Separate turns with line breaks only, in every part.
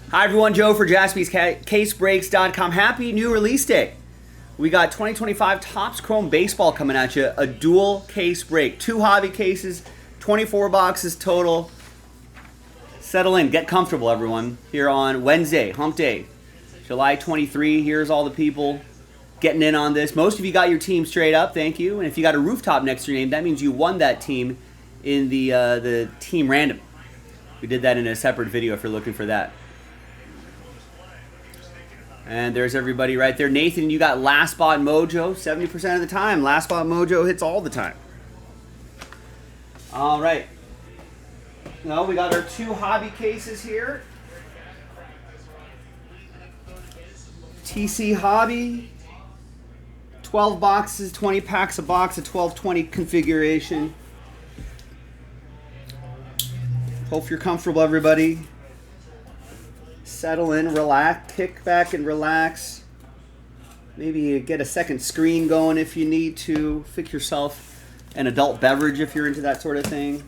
Hi everyone, Joe for jaspyscasebreaks.com. Happy new release day. We got 2025 Topps Chrome Baseball coming at you. A dual case break. 2 hobby cases, 24 boxes total. Settle in, get comfortable everyone. Here on Wednesday, hump day, July 23. Here's all the people getting in on this. Most of you got your team straight up, thank you. And if you got a rooftop next to your name, that means you won that team in the team random. We did that in a separate video if you're looking for that. And there's everybody right there. Nathan, you got Last Spot Mojo 70% of the time. Last Spot Mojo hits all the time. All right. Now we got our 2 hobby cases here. TC Hobby. 12 boxes, 20 packs a box, a 12-20 configuration. Hope you're comfortable, everybody. Settle in, relax, kick back and relax. Maybe get a second screen going if you need to. Fix yourself an adult beverage if you're into that sort of thing.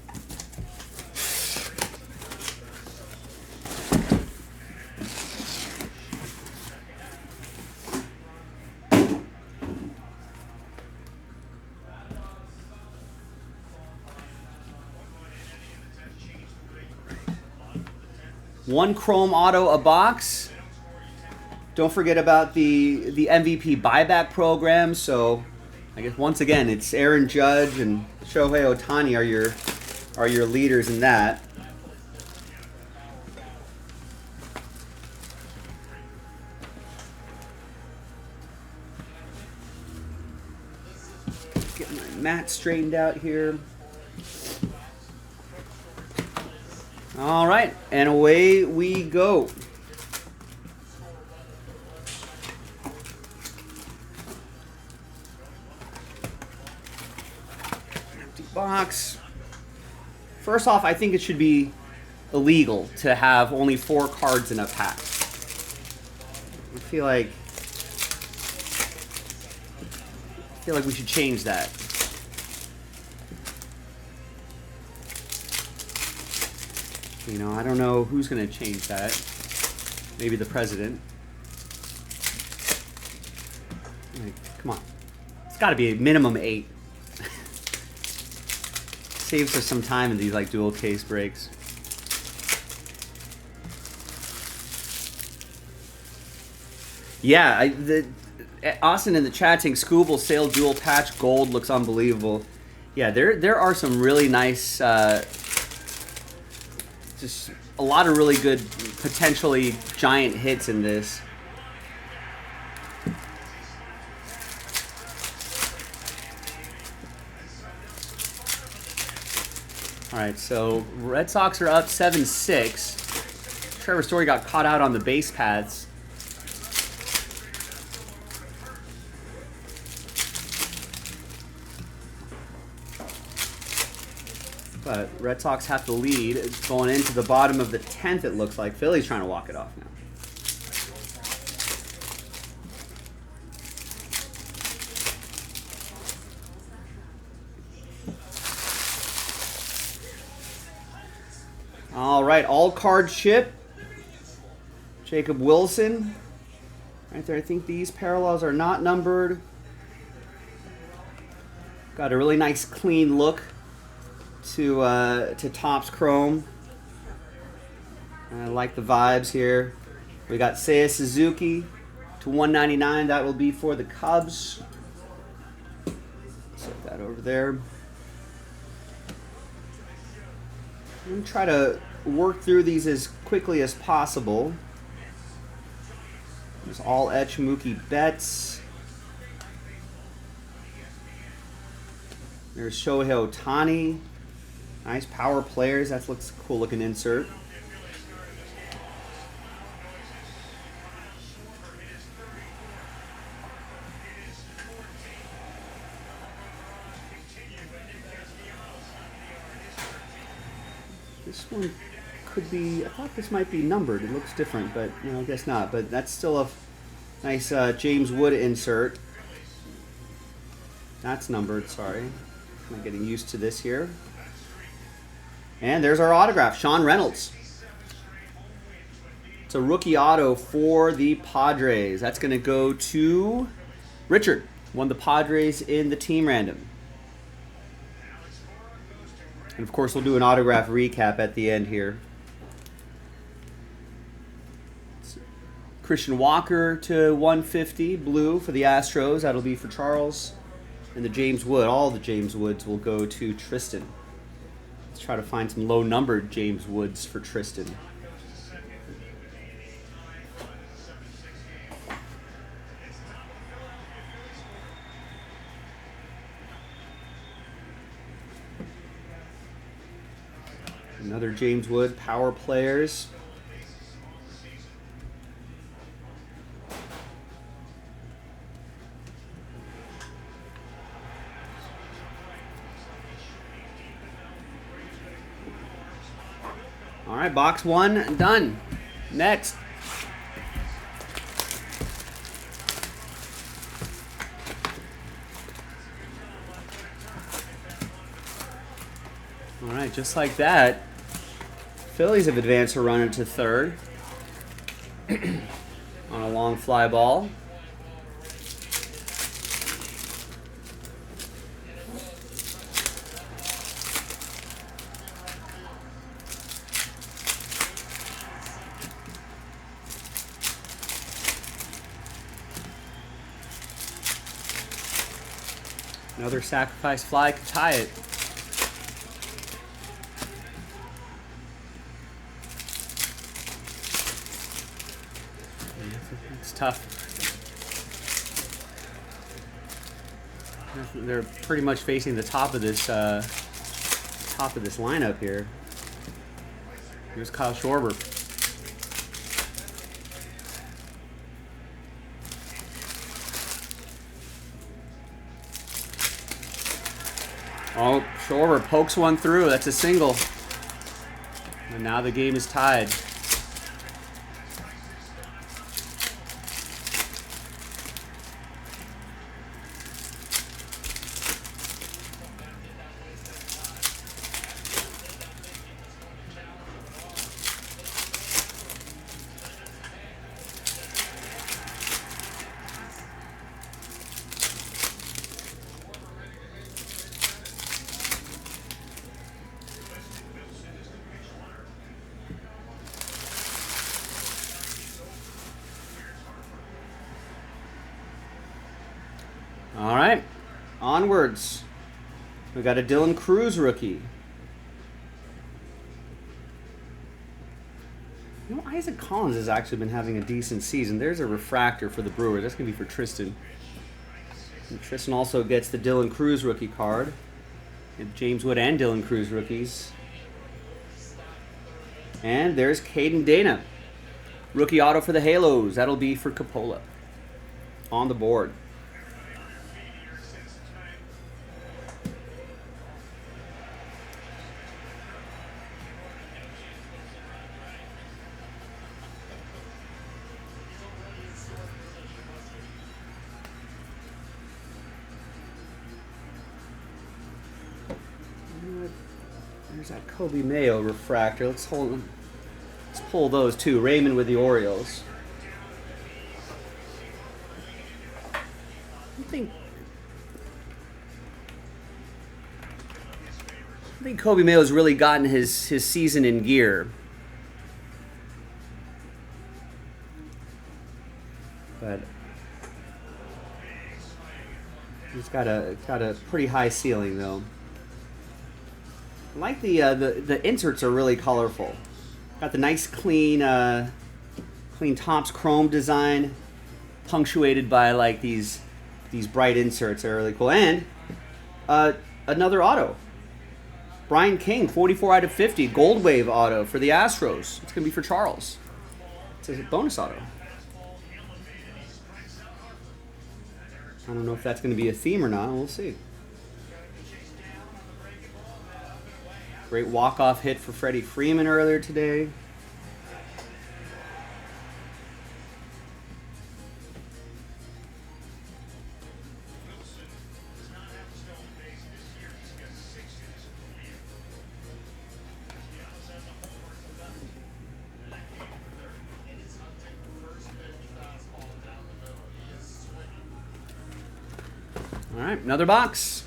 One Chrome Auto a box. Don't forget about the MVP buyback program. So I guess once again it's Aaron Judge and Shohei Ohtani are your leaders in that. Get my mat straightened out here. All right, and away we go. Empty box. First off, I think it should be illegal to have only 4 cards in a pack. I feel like we should change that. You know, I don't know who's going to change that. Maybe the president. Like, come on. It's got to be a minimum 8. Saves us some time in these like dual case breaks. Yeah, Austin in the chat saying Scooble Sale Dual Patch Gold looks unbelievable. Yeah, there are some really nice... just a lot of really good, potentially giant hits in this. All right, so Red Sox are up 7-6. Trevor Story got caught out on the base paths. But Red Sox have the lead. It's going into the bottom of the 10th, it looks like. Philly's trying to walk it off now. All right, all card ship. Jacob Wilson. Right there, I think these parallels are not numbered. Got a really nice clean look to Topps Chrome. I like the vibes here. We got Seiya Suzuki to 199. That will be for the Cubs. Set that over there. I'm going to try to work through these as quickly as possible. There's all etch Mookie Betts. There's Shohei Ohtani. Nice power players. That looks a cool looking insert. This one could be, I thought this might be numbered. It looks different, but you know, I guess not. But that's still a nice James Wood insert. That's numbered, sorry. I'm getting used to this here. And there's our autograph, Sean Reynolds. It's a rookie auto for the Padres. That's going to go to Richard. Won the Padres in the team random. And of course, we'll do an autograph recap at the end here. Christian Walker to 150, blue for the Astros. That'll be for Charles. And the James Wood, all the James Woods will go to Tristan. Let's try to find some low-numbered James Woods for Tristan. Another James Wood, power players. All right, box one done. Next. All right, just like that, Phillies have advanced a runner to third on a long fly ball. Another sacrifice fly could tie it. It's tough. They're pretty much facing the top of this lineup here. Here's Kyle Schwarber. Oh, Schwarber pokes one through. That's a single. And now the game is tied. All right, onwards. We got a Dylan Cruz rookie. You know, Isaac Collins has actually been having a decent season. There's a refractor for the Brewers. That's going to be for Tristan. And Tristan also gets the Dylan Cruz rookie card. And James Wood and Dylan Cruz rookies. And there's Caden Dana. Rookie auto for the Halos. That'll be for Coppola. On the board. There's that Kobe Mayo refractor. Let's pull those two. Raymond with the Orioles. I think Kobe Mayo's really gotten his season in gear. But he's got a pretty high ceiling though. I like the inserts are really colorful. Got the nice clean Topps chrome design, punctuated by like these bright inserts. They're really cool. And another auto. Brian King, 44 out of 50, Gold Wave auto for the Astros. It's gonna be for Charles. It's a bonus auto. I don't know if that's gonna be a theme or not. We'll see. Great walk-off hit for Freddie Freeman earlier today. All right, another box.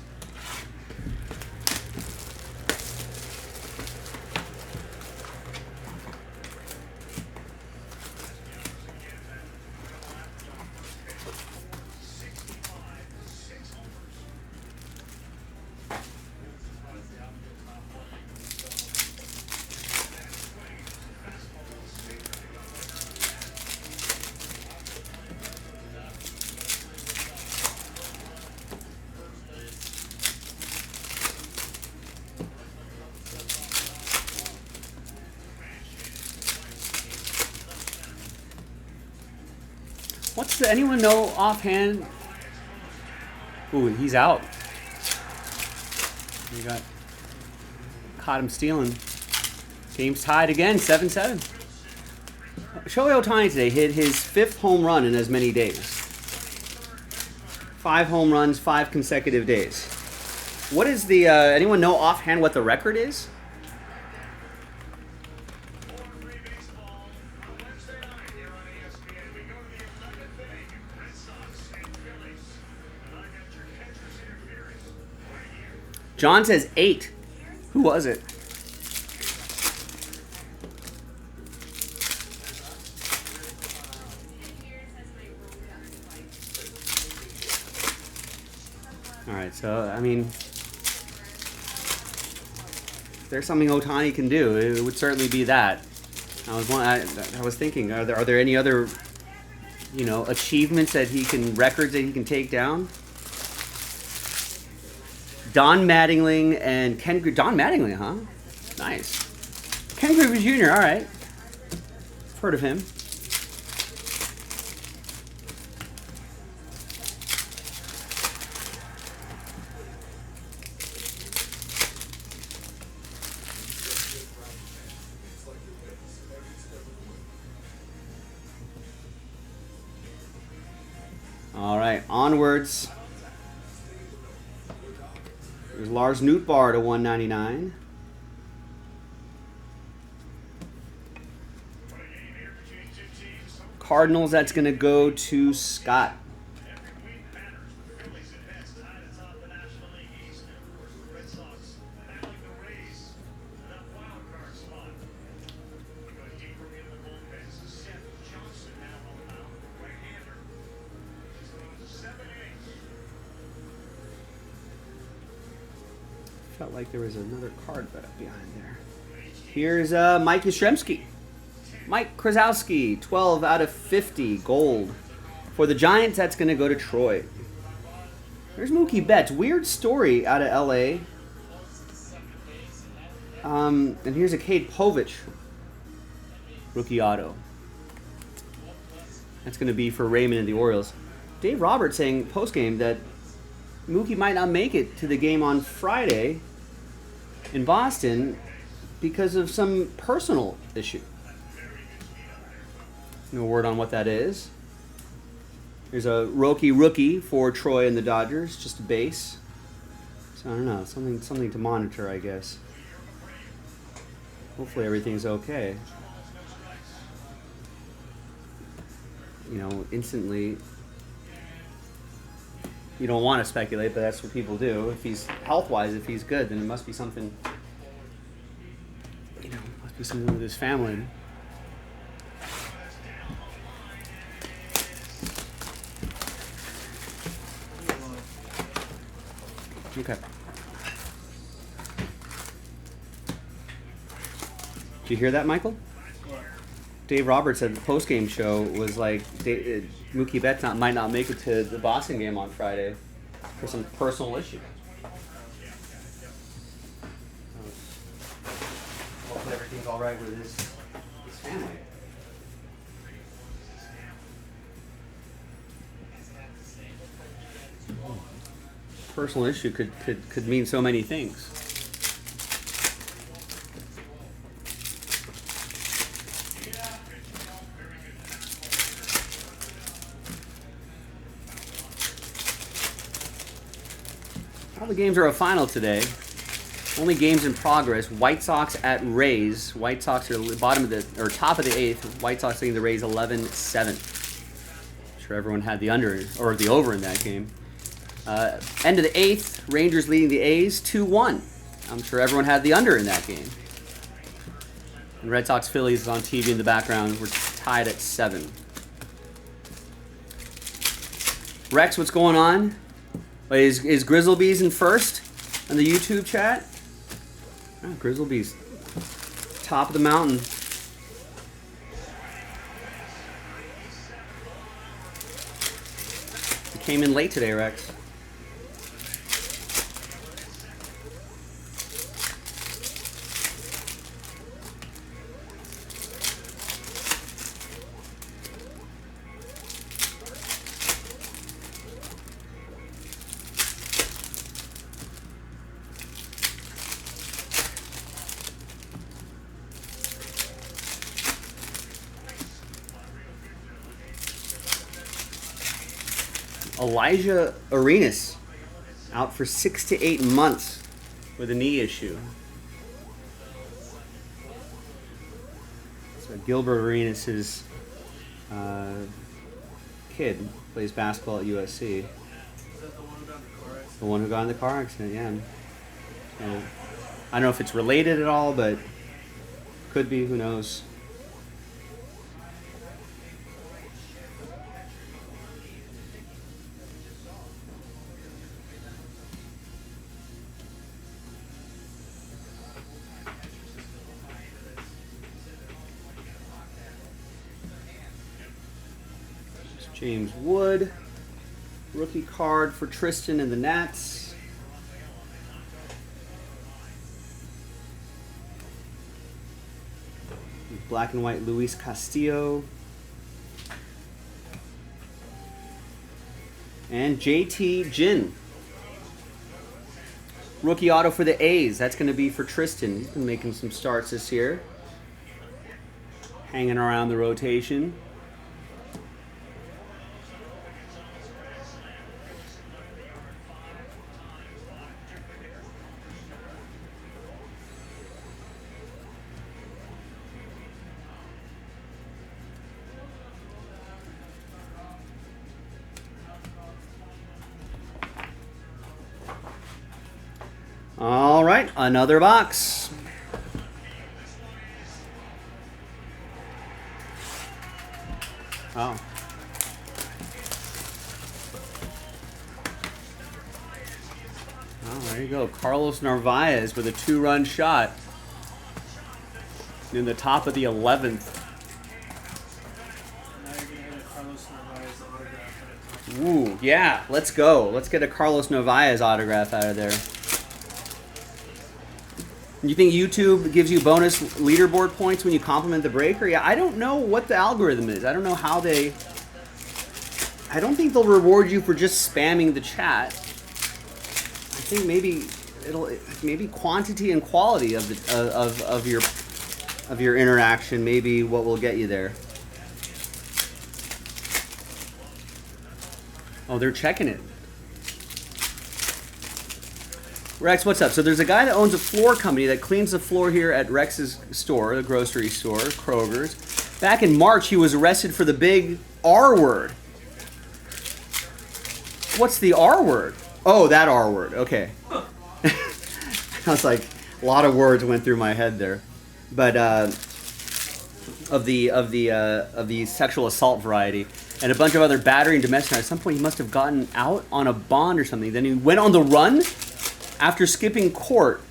What's the, anyone know offhand? Ooh, he's out. We caught him stealing. Game's tied again, 7-7. Shohei Ohtani today hit his 5th home run in as many days. 5 home runs, 5 consecutive days. What is the, anyone know offhand what the record is? John says 8. Who was it? All right, so, I mean, if there's something Ohtani can do, it would certainly be that. I was thinking, are there any other, you know, achievements that records that he can take down? Don Mattingly and Ken Griffey. Don Mattingly, huh? Nice. Ken Griffey Jr., all right. Heard of him. All right, onwards. There's Lars Nootbaar to 199. Cardinals, that's going to go to Scott. Felt like there was another card behind there. Here's Mike Yastrzemski. Mike Krasowski, 12 out of 50, gold. For the Giants, that's going to go to Troy. There's Mookie Betts. Weird story out of L.A. And here's a Cade Povich rookie auto. That's going to be for Raymond and the Orioles. Dave Roberts saying post-game that Mookie might not make it to the game on Friday in Boston because of some personal issue. No word on what that is. There's a rookie for Troy and the Dodgers, just a base. So I don't know, something to monitor, I guess. Hopefully everything's okay. You know, instantly, you don't want to speculate, but that's what people do. If he's health-wise, if he's good, then it must be something, you know, must be something with his family. Okay. Did you hear that, Michael? Dave Roberts said the post-game show was like Mookie Betts might not make it to the Boston game on Friday for some personal issue. Hopefully everything's all right with his family. Personal issue could mean so many things. All the games are a final today. Only games in progress. White Sox at Rays. White Sox are top of the 8th. White Sox leading the Rays 11-7. I'm sure everyone had the under or the over in that game. End of the 8th, Rangers leading the A's 2-1. I'm sure everyone had the under in that game. And Red Sox Phillies is on TV in the background. We're tied at 7. Rex, what's going on? Is Grizzlebees in first on the YouTube chat? Oh, Grizzlebees, top of the mountain. You came in late today, Rex. Elijah Arenas out for 6 to 8 months with a knee issue. So Gilbert Arenas' kid plays basketball at USC.
Is that the one who got in the car accident?
The one who got in the car accident, yeah. So, I don't know if it's related at all, but could be, who knows. James Wood, rookie card for Tristan and the Nats. Black and white Luis Castillo. And JT Ginn. Rookie auto for the A's. That's going to be for Tristan. He's been making some starts this year. Hanging around the rotation. All right, another box. Oh. Oh, there you go. Carlos Narvaez with a 2-run shot in the top of the 11th.
Now you're going to get a Carlos Narvaez autograph at a top.
Ooh, yeah, let's go. Let's get a Carlos Narvaez autograph out of there. You think YouTube gives you bonus leaderboard points when you compliment the breaker? Yeah, I don't know what the algorithm is. I don't know how they... I don't think they'll reward you for just spamming the chat. I think maybe quantity and quality of the of your interaction maybe what will get you there. Oh, they're checking it. Rex, what's up? So there's a guy that owns a floor company that cleans the floor here at Rex's store, the grocery store, Kroger's. Back in March, he was arrested for the big R word. What's the R word? Oh, that R word. Okay. I was like, a lot of words went through my head there, but of the sexual assault variety, and a bunch of other battery and domestic. At some point, he must have gotten out on a bond or something. Then he went on the run after skipping court.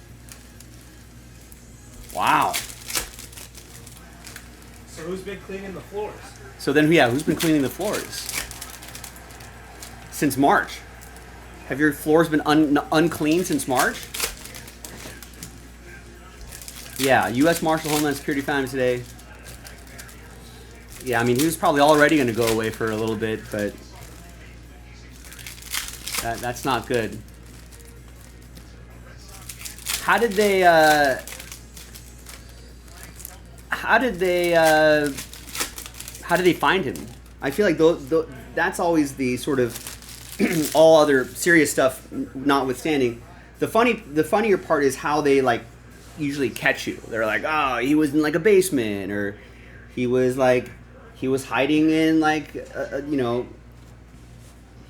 Wow.
So who's been cleaning the floors?
So then, yeah, who's been cleaning the floors? Since March. Have your floors been unclean since March? Yeah, U.S. Marshal Homeland Security found him today. Yeah, I mean, he was probably already going to go away for a little bit, but that's not good. How did they find him? I feel like that's always the sort of all other serious stuff notwithstanding. The funnier part is how they like usually catch you. They're like, oh, he was in like a basement, or he was hiding in like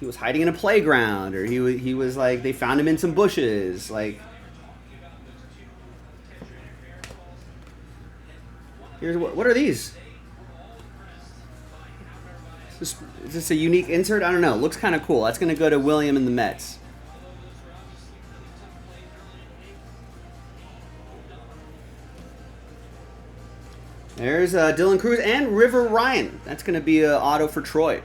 he he was hiding in a playground, or he was like they found him in some bushes. Like, here's what are these? Is this a unique insert? I don't know. Looks kind of cool. That's going to go to William and the Mets. There's Dylan Cruz and River Ryan. That's going to be an auto for Troy.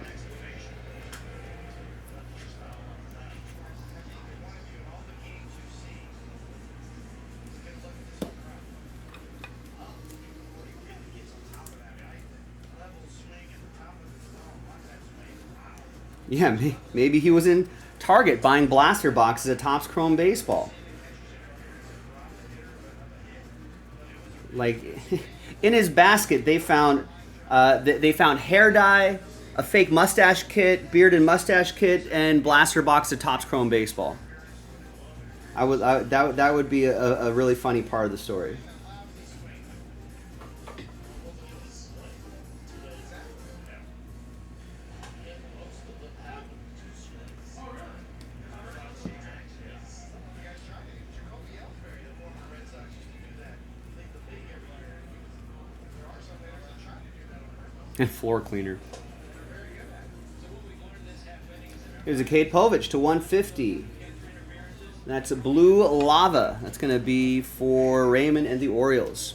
Yeah, maybe he was in Target buying blaster boxes of Topps Chrome Baseball. Like, in his basket, they found hair dye, a fake mustache kit, beard and mustache kit, and blaster box of Topps Chrome Baseball. That would be a really funny part of the story. And floor cleaner. Here's a Cade Povich to 150. That's a blue lava. That's going to be for Raymond and the Orioles.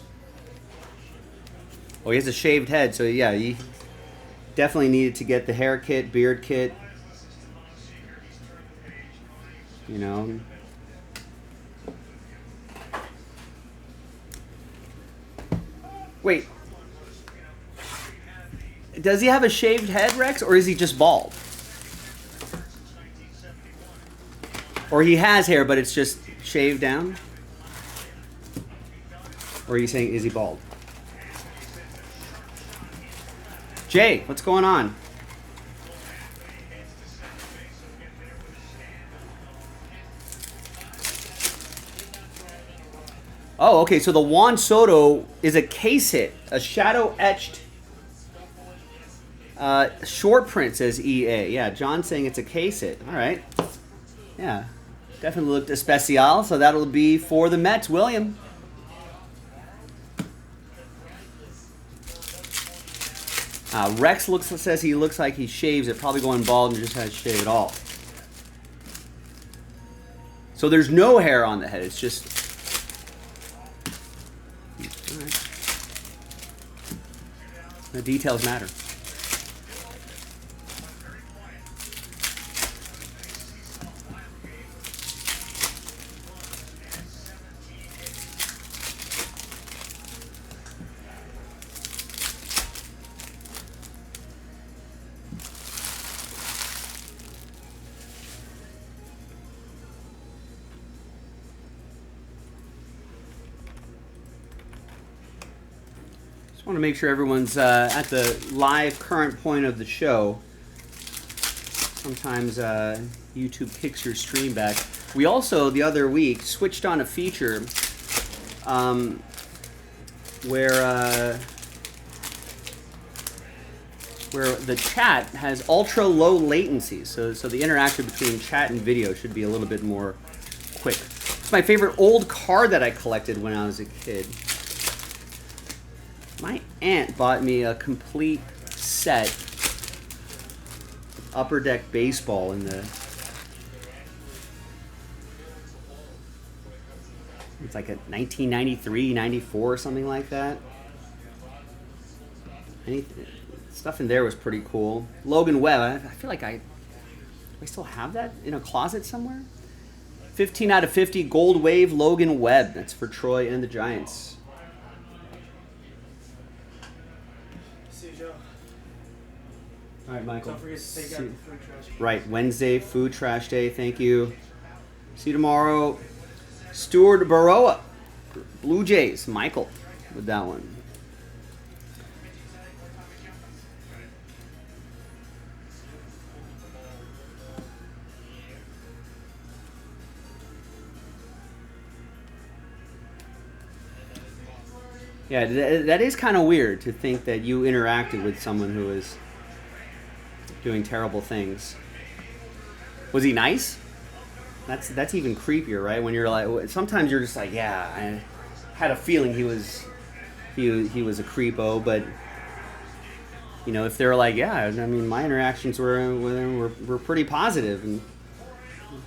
Oh, he has a shaved head, so yeah, he definitely needed to get the hair kit, beard kit. You know. Wait. Does he have a shaved head, Rex, or is he just bald? Or he has hair, but it's just shaved down? Or are you saying, is he bald? Jay, what's going on? Oh, okay, so the Juan Soto is a case hit, a shadow-etched short print, says EA. Yeah, John's saying it's a case hit. All right. Yeah, definitely looked especial, so that'll be for the Mets, William. Rex says he looks like he shaves it, probably going bald and just has shave it all. So there's no hair on the head, it's just... All right. The details matter. I want to make sure everyone's at the live current point of the show. Sometimes YouTube kicks your stream back. We also, the other week, switched on a feature where the chat has ultra low latency. So the interaction between chat and video should be a little bit more quick. It's my favorite old card that I collected when I was a kid. My aunt bought me a complete set of Upper Deck Baseball in the... It's like a 1993, 94, something like that. Stuff in there was pretty cool. Logan Webb, I feel like I still have that in a closet somewhere. 15 out of 50 Gold Wave Logan Webb. That's for Troy and the Giants. All right, Michael.
Don't forget to take out the food trash.
Right, Wednesday, food trash day. Thank you. See you tomorrow. Stuart Baroa, Blue Jays. Michael with that one. Yeah, that is kind of weird to think that you interacted with someone who is doing terrible things. Was he nice? That's even creepier, right? When you're like, sometimes you're just like, yeah, I had a feeling he was a creepo, but you know, if they're like, yeah, I mean, my interactions with him were pretty positive, and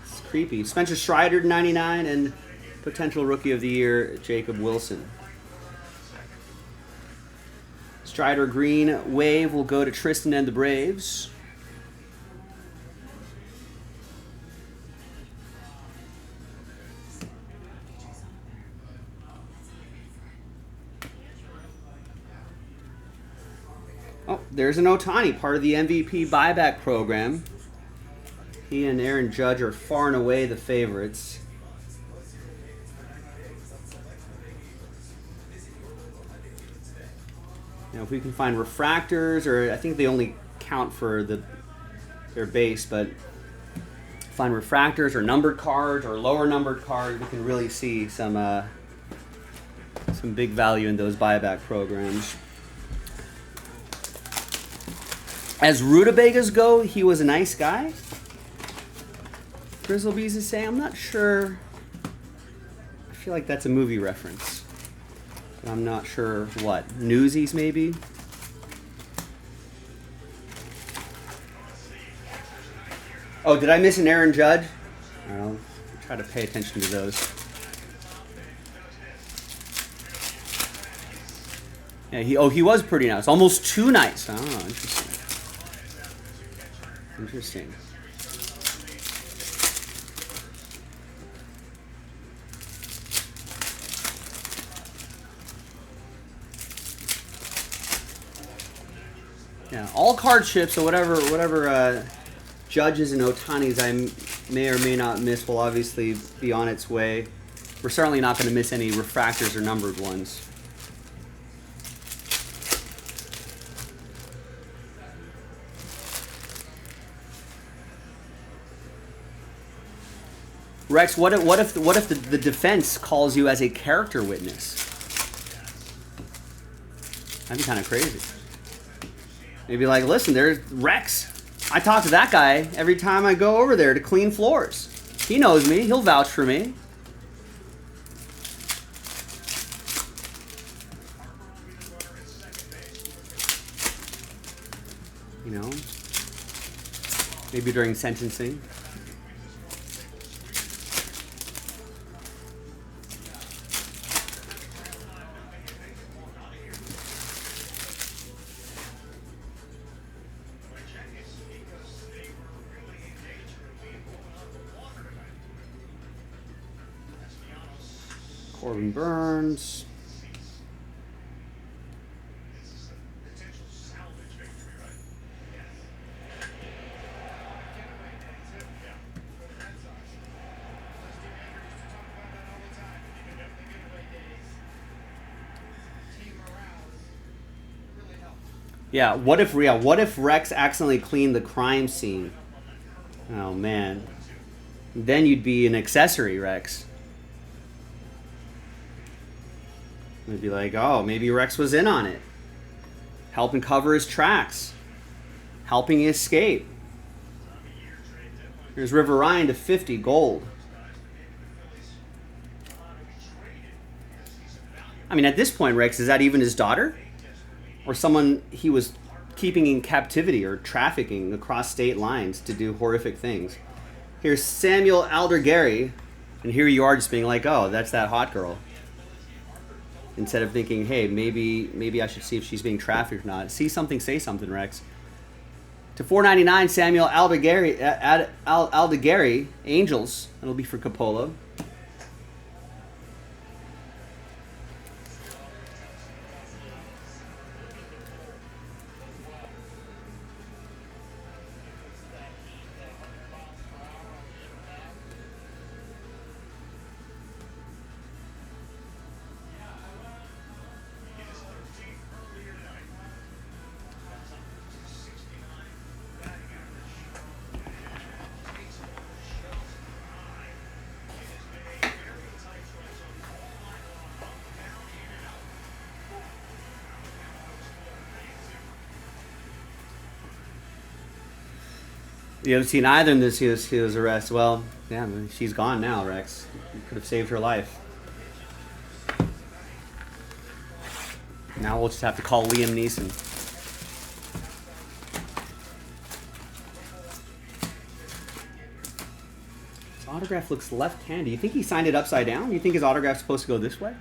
it's creepy. Spencer Strider, 99, and potential Rookie of the Year, Jacob Wilson. Strider green wave will go to Tristan and the Braves. Oh, there's an Ohtani, part of the MVP buyback program. He and Aaron Judge are far and away the favorites. Now, if we can find refractors, or I think they only count for their base, but find refractors or numbered cards or lower numbered cards, we can really see some big value in those buyback programs. As rutabagas go, he was a nice guy. Grizzlebees is saying, I'm not sure. I feel like that's a movie reference. But I'm not sure what. Newsies, maybe? Oh, did I miss an Aaron Judge? I'll try to pay attention to those. Yeah, he was pretty nice. Almost too nice. Oh, interesting. Interesting. Yeah, all card chips, so whatever Judges and Ohtanis I may or may not miss will obviously be on its way. We're certainly not going to miss any refractors or numbered ones. Rex, what if the defense calls you as a character witness? That'd be kind of crazy. Maybe like, listen, there's Rex. I talk to that guy every time I go over there to clean floors. He knows me. He'll vouch for me. You know, maybe during sentencing. Corbin Burns. Yeah, what if Rex accidentally cleaned the crime scene? Oh man. Then you'd be an accessory, Rex. It'd be like, oh, maybe Rex was in on it. Helping cover his tracks. Helping escape. Here's River Ryan to 50, gold. I mean, at this point, Rex, is that even his daughter? Or someone he was keeping in captivity or trafficking across state lines to do horrific things? Here's Samuel Aldergary, and here you are just being like, oh, that's that hot girl. Instead of thinking, hey, maybe I should see if she's being trafficked or not. See something, say something, Rex. To $4.99, Samuel Aldergary, Angels. That'll be for Coppola. You haven't seen either in this his arrest. Well, yeah, I mean, she's gone now, Rex. You could have saved her life. Now we'll just have to call Liam Neeson. His autograph looks left-handed. You think he signed it upside down? You think his autograph's supposed to go this way?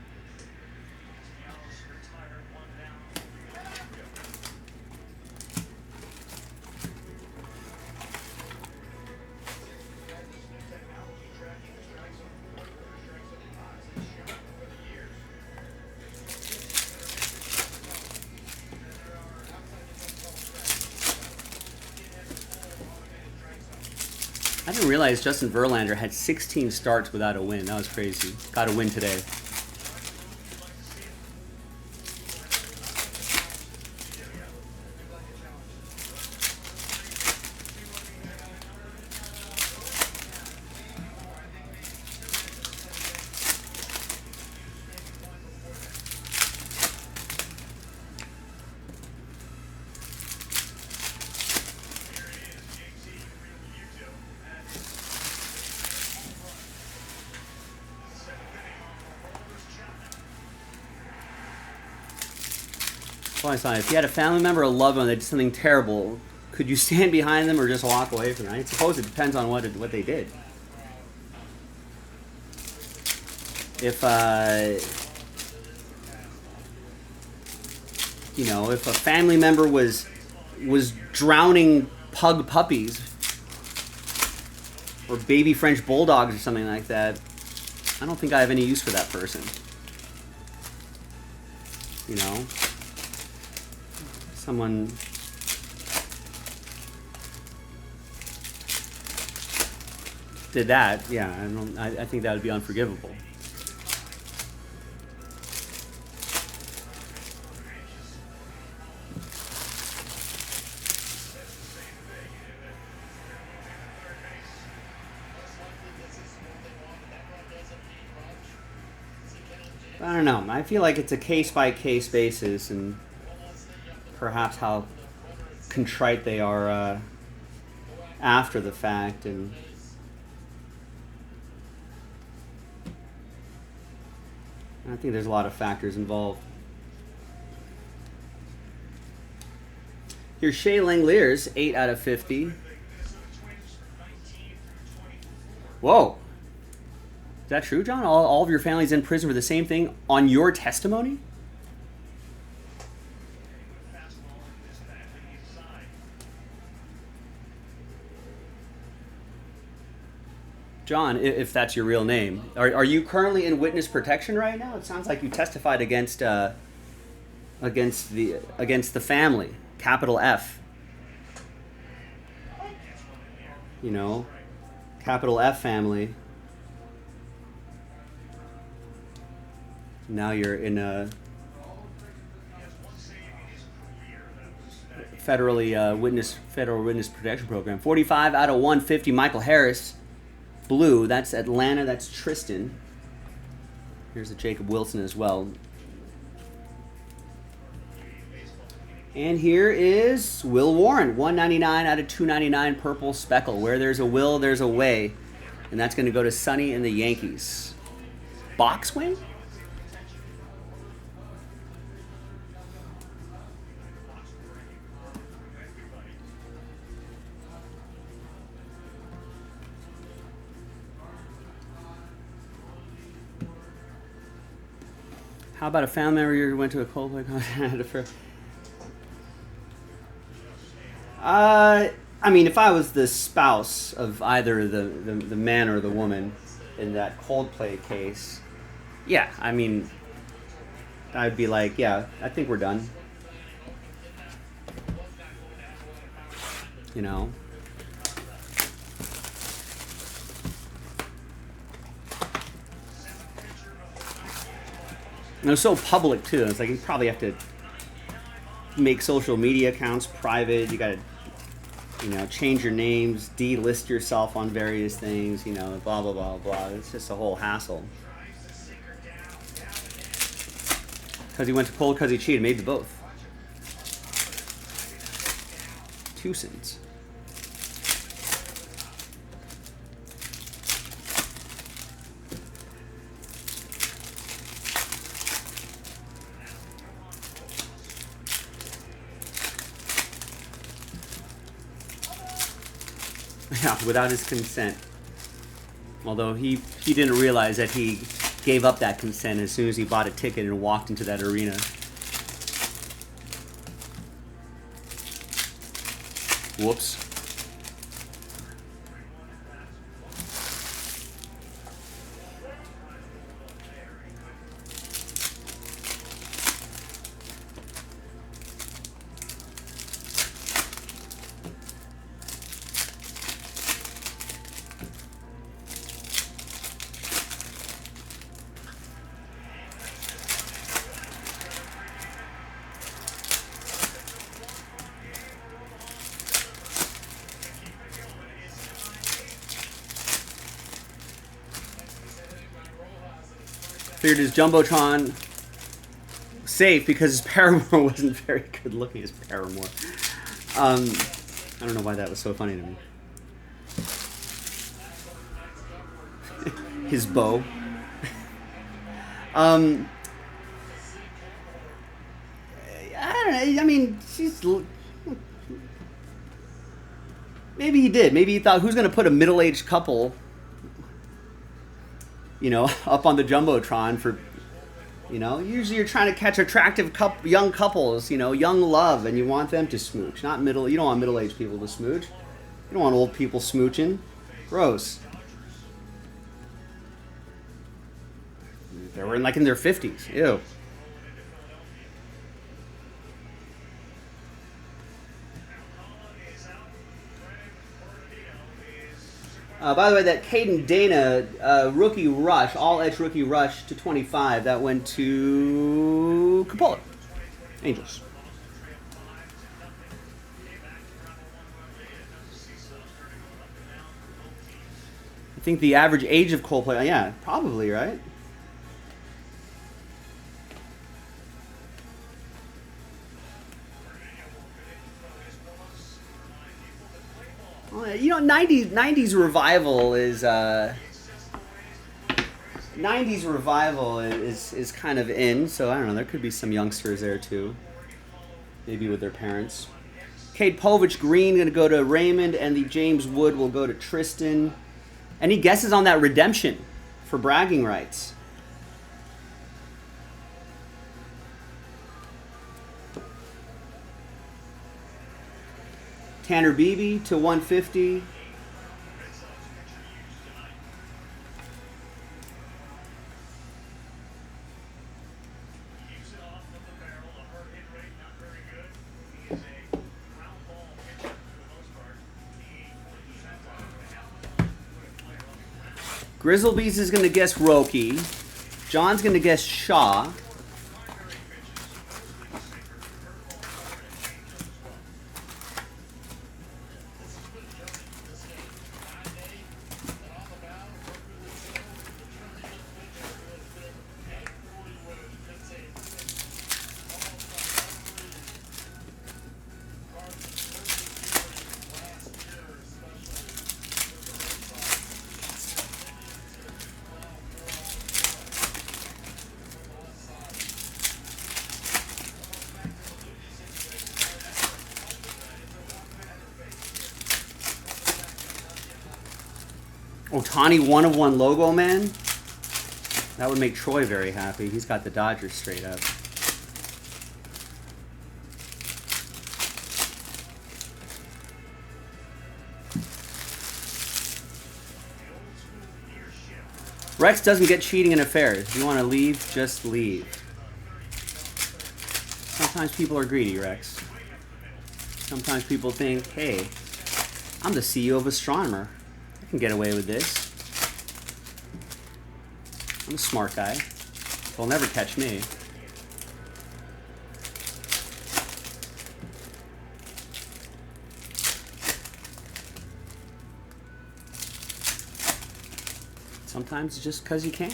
I didn't realize Justin Verlander had 16 starts without a win. That was crazy. Got a win today. If you had a family member or loved one that did something terrible, could you stand behind them or just walk away from them? I suppose it depends on what they did. If if a family member was drowning pug puppies or baby French bulldogs or something like that, I don't think I have any use for that person. You know? Someone did that, yeah, I think that would be unforgivable. I don't know. I feel like it's a case-by-case basis, and perhaps how contrite they are after the fact, and I think there's a lot of factors involved. Here's Shea Langeliers, 8 out of 50. Whoa. Is that true, John? All of your family's in prison for the same thing on your testimony? John, if that's your real name, are you currently in witness protection right now? It sounds like you testified against the family, capital F. You know, capital F family. Now you're in a federal witness protection program. 45 out of 150. Michael Harris. Blue, that's Atlanta, that's Tristan. Here's a Jacob Wilson as well. And here is Will Warren, 199 out of 299, purple speckle. Where there's a will, there's a way. And that's going to go to Sonny and the Yankees. Box wing? How about a family member you went to a Coldplay concert for? I mean, if I was the spouse of either the man or the woman in that Coldplay case, yeah, I mean, I'd be like, yeah, I think we're done. You know? And it was so public too. It's like you probably have to make social media accounts private. You got to, change your names, delist yourself on various things. Blah blah blah blah. It's just a whole hassle. Because he went to cold because he cheated. Maybe both. Two sins. Yeah, without his consent. Although he didn't realize that he gave up that consent as soon as he bought a ticket and walked into that arena. Whoops. Figured his Jumbotron safe because his Paramore wasn't very good looking, his Paramore. I don't know why that was so funny to me. His bow. I don't know, I mean, maybe he did. Maybe he thought, who's going to put a middle-aged couple, you know, up on the Jumbotron for, you know, usually you're trying to catch attractive young couples, you know, young love, and you want them to smooch, not middle. You don't want middle-aged people to smooch. You don't want old people smooching. Gross. They were like in their 50s. Ew. By the way, that Caden Dana rookie rush, all edge rookie rush to 25, that went to Capola. Angels. I think the average age of Coldplay, yeah, probably, right? You know, 90s revival is 90s revival is kind of in, so I don't know, there could be some youngsters there too, maybe with their parents. Cade Povich Green going to go to Raymond, and the James Wood will go to Tristan. Any guesses on that redemption for bragging rights? Tanner Beebe to 150. Grizzlebees is going to guess Roki. John's going to guess Shaw. Ohtani 1/1 logo, man. That would make Troy very happy. He's got the Dodgers straight up. Rex doesn't get cheating in affairs. If you want to leave, just leave. Sometimes people are greedy, Rex. Sometimes people think, hey, I'm the CEO of Astronomer. I can get away with this. I'm a smart guy. They'll never catch me. Sometimes it's just because you can.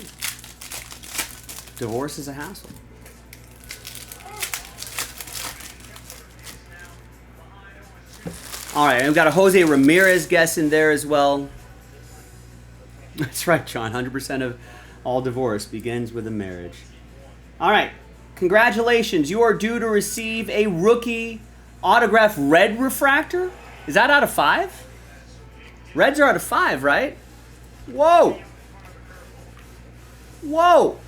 Divorce is a hassle. All right, and we've got a Jose Ramirez guess in there as well. That's right, John. 100% of all divorce begins with a marriage. All right, congratulations. You are due to receive a rookie autograph red refractor. Is that out of 5? Reds are out of 5, right? Whoa! Whoa!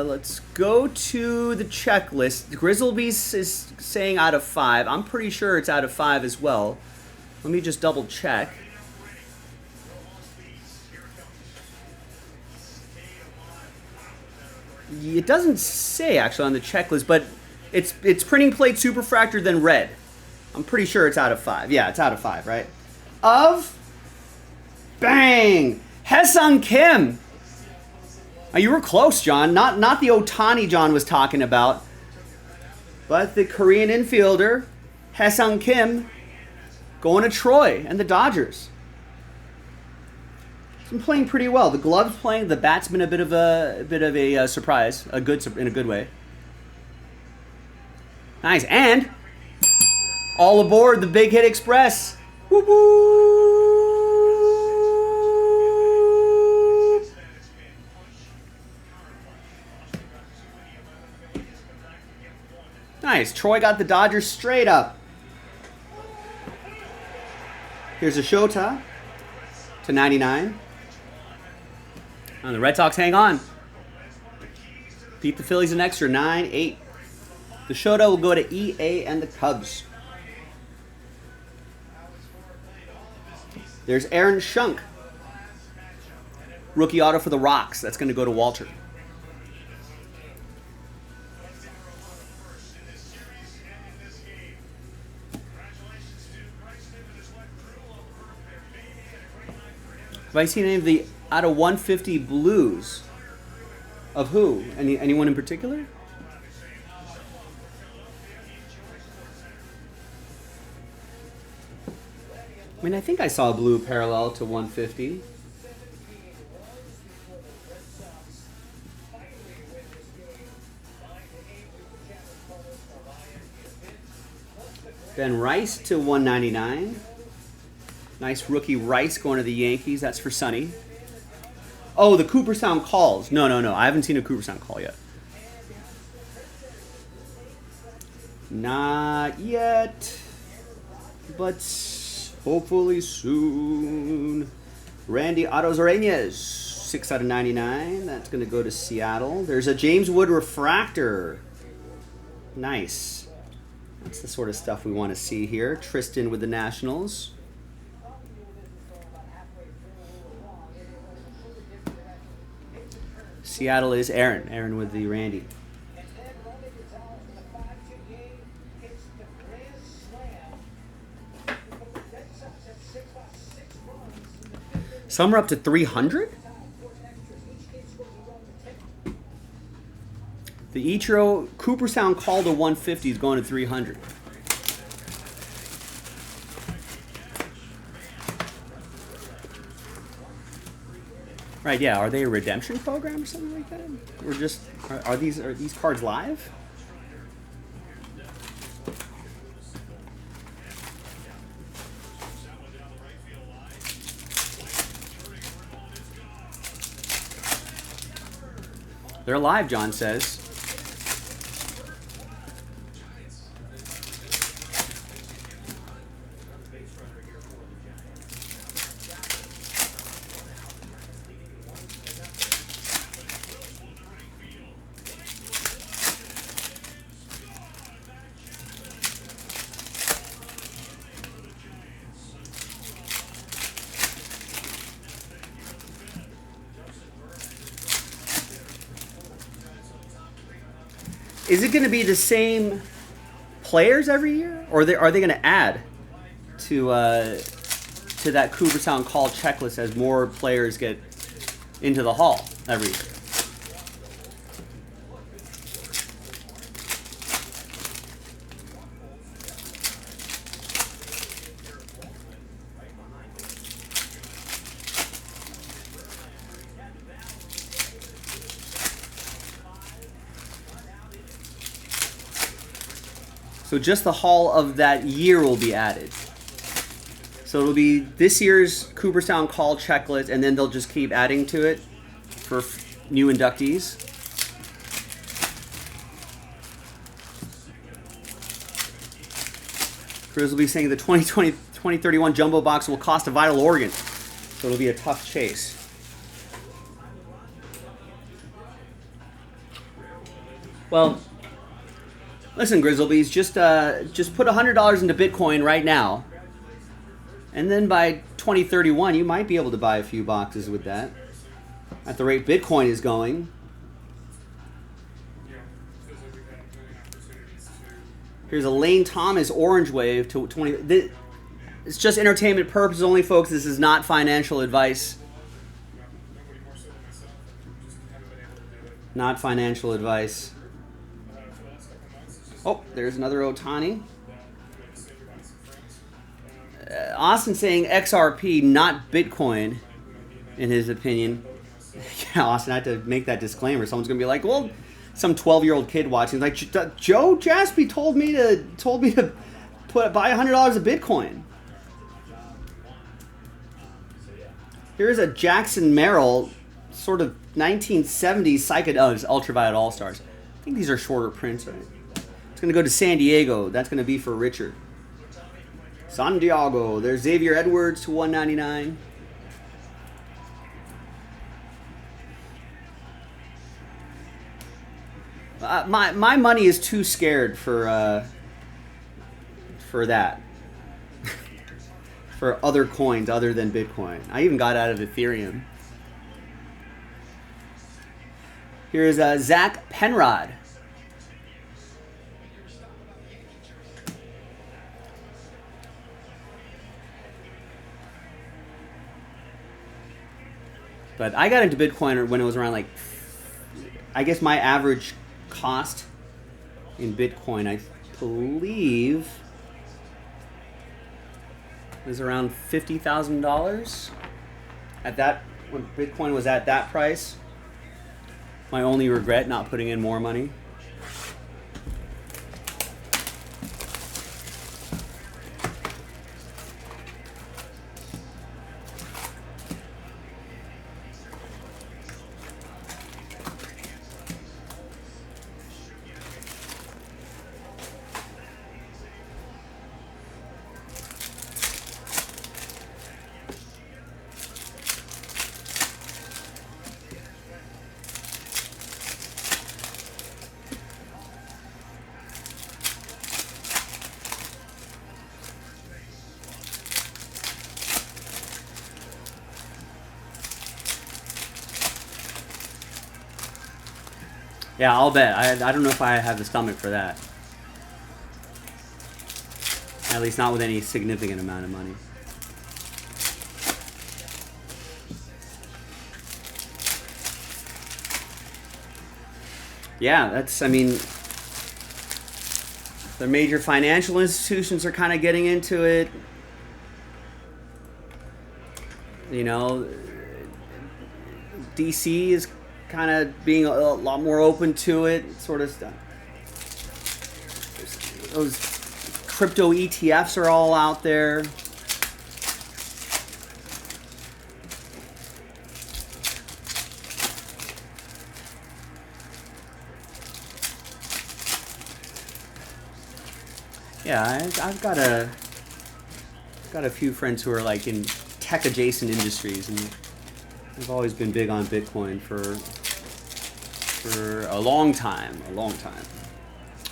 Let's go to the checklist. Grizzlebees is saying out of 5. I'm pretty sure it's out of 5 as well. Let me just double check. It doesn't say actually on the checklist, but it's printing plate superfractor then red. I'm pretty sure it's out of 5. Yeah, it's out of 5, right? Of bang! Haesung Kim. Oh, you were close, John. Not the Otani John was talking about, but the Korean infielder Haesung Kim going to Troy and the Dodgers. He's been playing pretty well. The glove's playing. The bat's been a bit of a surprise, in a good way. Nice, and all aboard the Big Hit Express. Whoop whoop. Nice. Troy got the Dodgers straight up. Here's a Shota to 99. And the Red Sox hang on. Beat the Phillies an extra 9-8. The Shota will go to EA and the Cubs. There's Aaron Shunk. Rookie auto for the Rocks. That's going to go to Walter. Have I seen any of the out of 150 blues? Of who? Anyone in particular? I mean, I think I saw a blue parallel to 150. Ben Rice to 199. Nice rookie Rice going to the Yankees. That's for Sonny. Oh, the Cooperstown calls. No. I haven't seen a Cooperstown call yet. Not yet. But hopefully soon. Randy Arozarena, 6 out of 99. That's going to go to Seattle. There's a James Wood refractor. Nice. That's the sort of stuff we want to see here. Tristan with the Nationals. Seattle is Aaron. Aaron with the Randy. Some are up to 300? The Ichiro Cooperstown call to 150 is going to 300. Right, yeah. Are they a redemption program or something like that? Or just are these cards live? They're live, John says. Is it going to be the same players every year, or are they going to add to that Cooperstown call checklist as more players get into the hall every year? So just the hall of that year will be added. So it'll be this year's Cooperstown call checklist, and then they'll just keep adding to it for new inductees. Grizz will be saying the 2031 jumbo box will cost a vital organ, so it'll be a tough chase. Well, listen, Grizzlebees, just put $100 into Bitcoin right now, and then by 2031, you might be able to buy a few boxes with that. At the rate Bitcoin is going. Here's a Lane Thomas Orange Wave to 20. It's just entertainment purposes only, folks. This is not financial advice. Not financial advice. Oh, there's another Otani. Austin saying XRP, not Bitcoin, in his opinion. Yeah, Austin, I had to make that disclaimer. Someone's gonna be like, "Well, some 12-year-old kid watching, like Joe Jaspy told me to buy $100 of Bitcoin." Here's a Jackson Merrill, sort of 1970s psychedelics Ultraviolet All Stars. I think these are shorter prints, right? It's gonna go to San Diego. That's gonna be for Richard. San Diego. There's Xavier Edwards to 199. My money is too scared for that. For other coins other than Bitcoin. I even got out of Ethereum. Here's Zach Penrod. But I got into Bitcoin when it was around, like, I guess my average cost in Bitcoin, I believe, was around $50,000 at that, when Bitcoin was at that price. My only regret, not putting in more money. Yeah, I'll bet. I don't know if I have the stomach for that. At least not with any significant amount of money. Yeah, that's, I mean, the major financial institutions are kind of getting into it. You know, DC is kind of being a lot more open to it, sort of stuff. Those crypto ETFs are all out there. Yeah, I've got a few friends who are like in tech adjacent industries, and I've always been big on Bitcoin for a long time,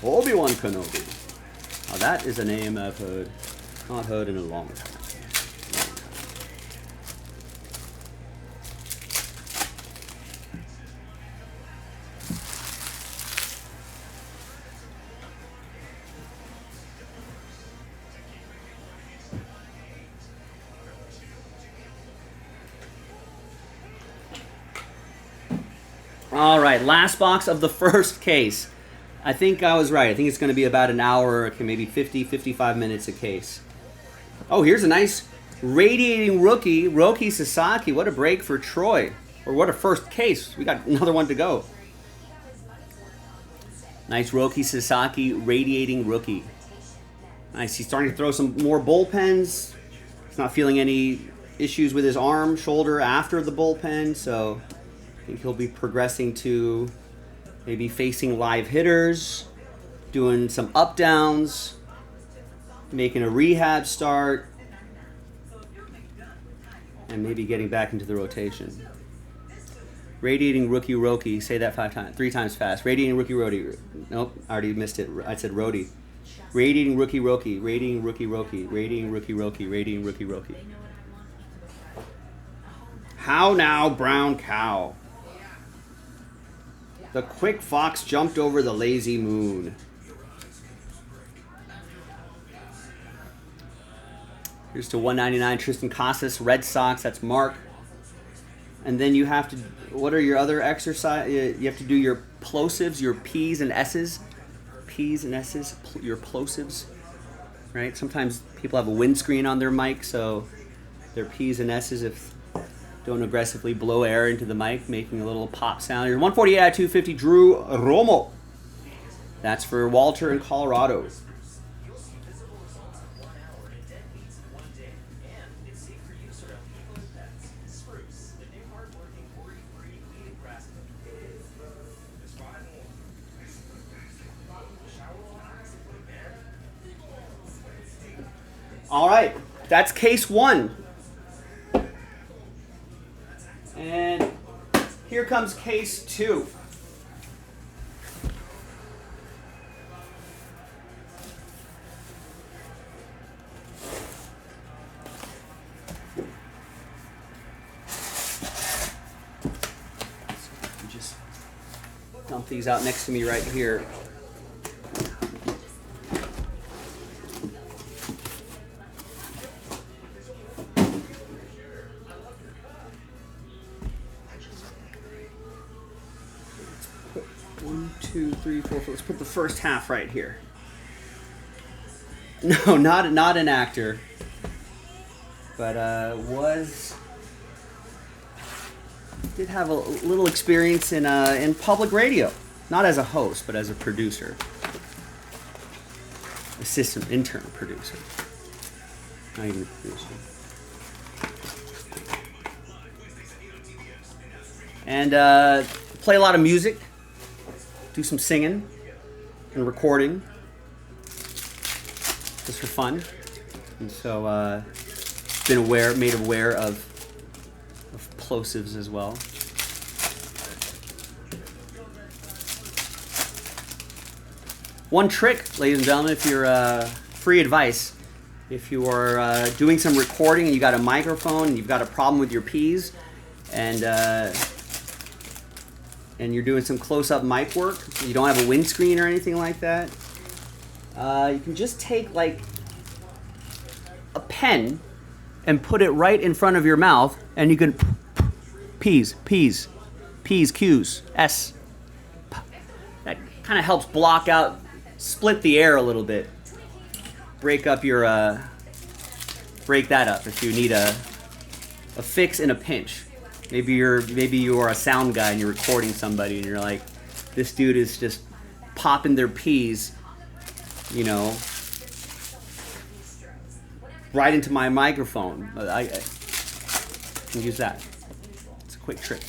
Obi-Wan Kenobi. Now that is a name I've not heard in a long time. All right, last box of the first case. I think I was right. I think it's going to be about an hour, okay, maybe 50, 55 minutes a case. Oh, here's a nice radiating rookie, Roki Sasaki. What a break for Troy. Or what a first case. We got another one to go. Nice Roki Sasaki radiating rookie. Nice. He's starting to throw some more bullpens. He's not feeling any issues with his arm, shoulder after the bullpen, so I think he'll be progressing to maybe facing live hitters, doing some up downs. making a rehab start, and maybe getting back into the rotation. Radiating rookie Roki. Say that 3 times fast. Radiating rookie Rody. Nope, I already missed it. I said Rody. Radiating rookie Roki. Radiating rookie Roki. Radiating rookie Roki. Radiating rookie Roki. How now, brown cow? The quick fox jumped over the lazy moon. Here's to 199 Tristan Casas, Red Sox. That's Mark. And then you have to, what are your other exercise? You have to do your plosives, your P's and S's. P's and S's, your plosives, right? Sometimes people have a windscreen on their mic, so their P's and S's if don't aggressively blow air into the mic, making a little pop sound. Here's 148 out of 250, Drew Romo. That's for Walter in Colorado. All right, that's case 1. And here comes case 2. Just dump these out next to me right here. Two, three, four. Let's put the first half right here. No, not an actor, but did have a little experience in public radio, not as a host, but as a producer, assistant, intern producer, not even a producer. And play a lot of music. Do some singing and recording just for fun. And so been made aware of plosives as well. One trick, ladies and gentlemen, if you're free advice, if you are doing some recording and you got a microphone and you've got a problem with your P's and you're doing some close-up mic work, you don't have a windscreen or anything like that, you can just take like a pen and put it right in front of your mouth, and you can P's, Q's, S. That kind of helps block out, split the air a little bit, break that up if you need a fix in a pinch. Maybe you are a sound guy and you're recording somebody and you're like, this dude is just popping their P's, you know, right into my microphone. I can use that. It's a quick trick.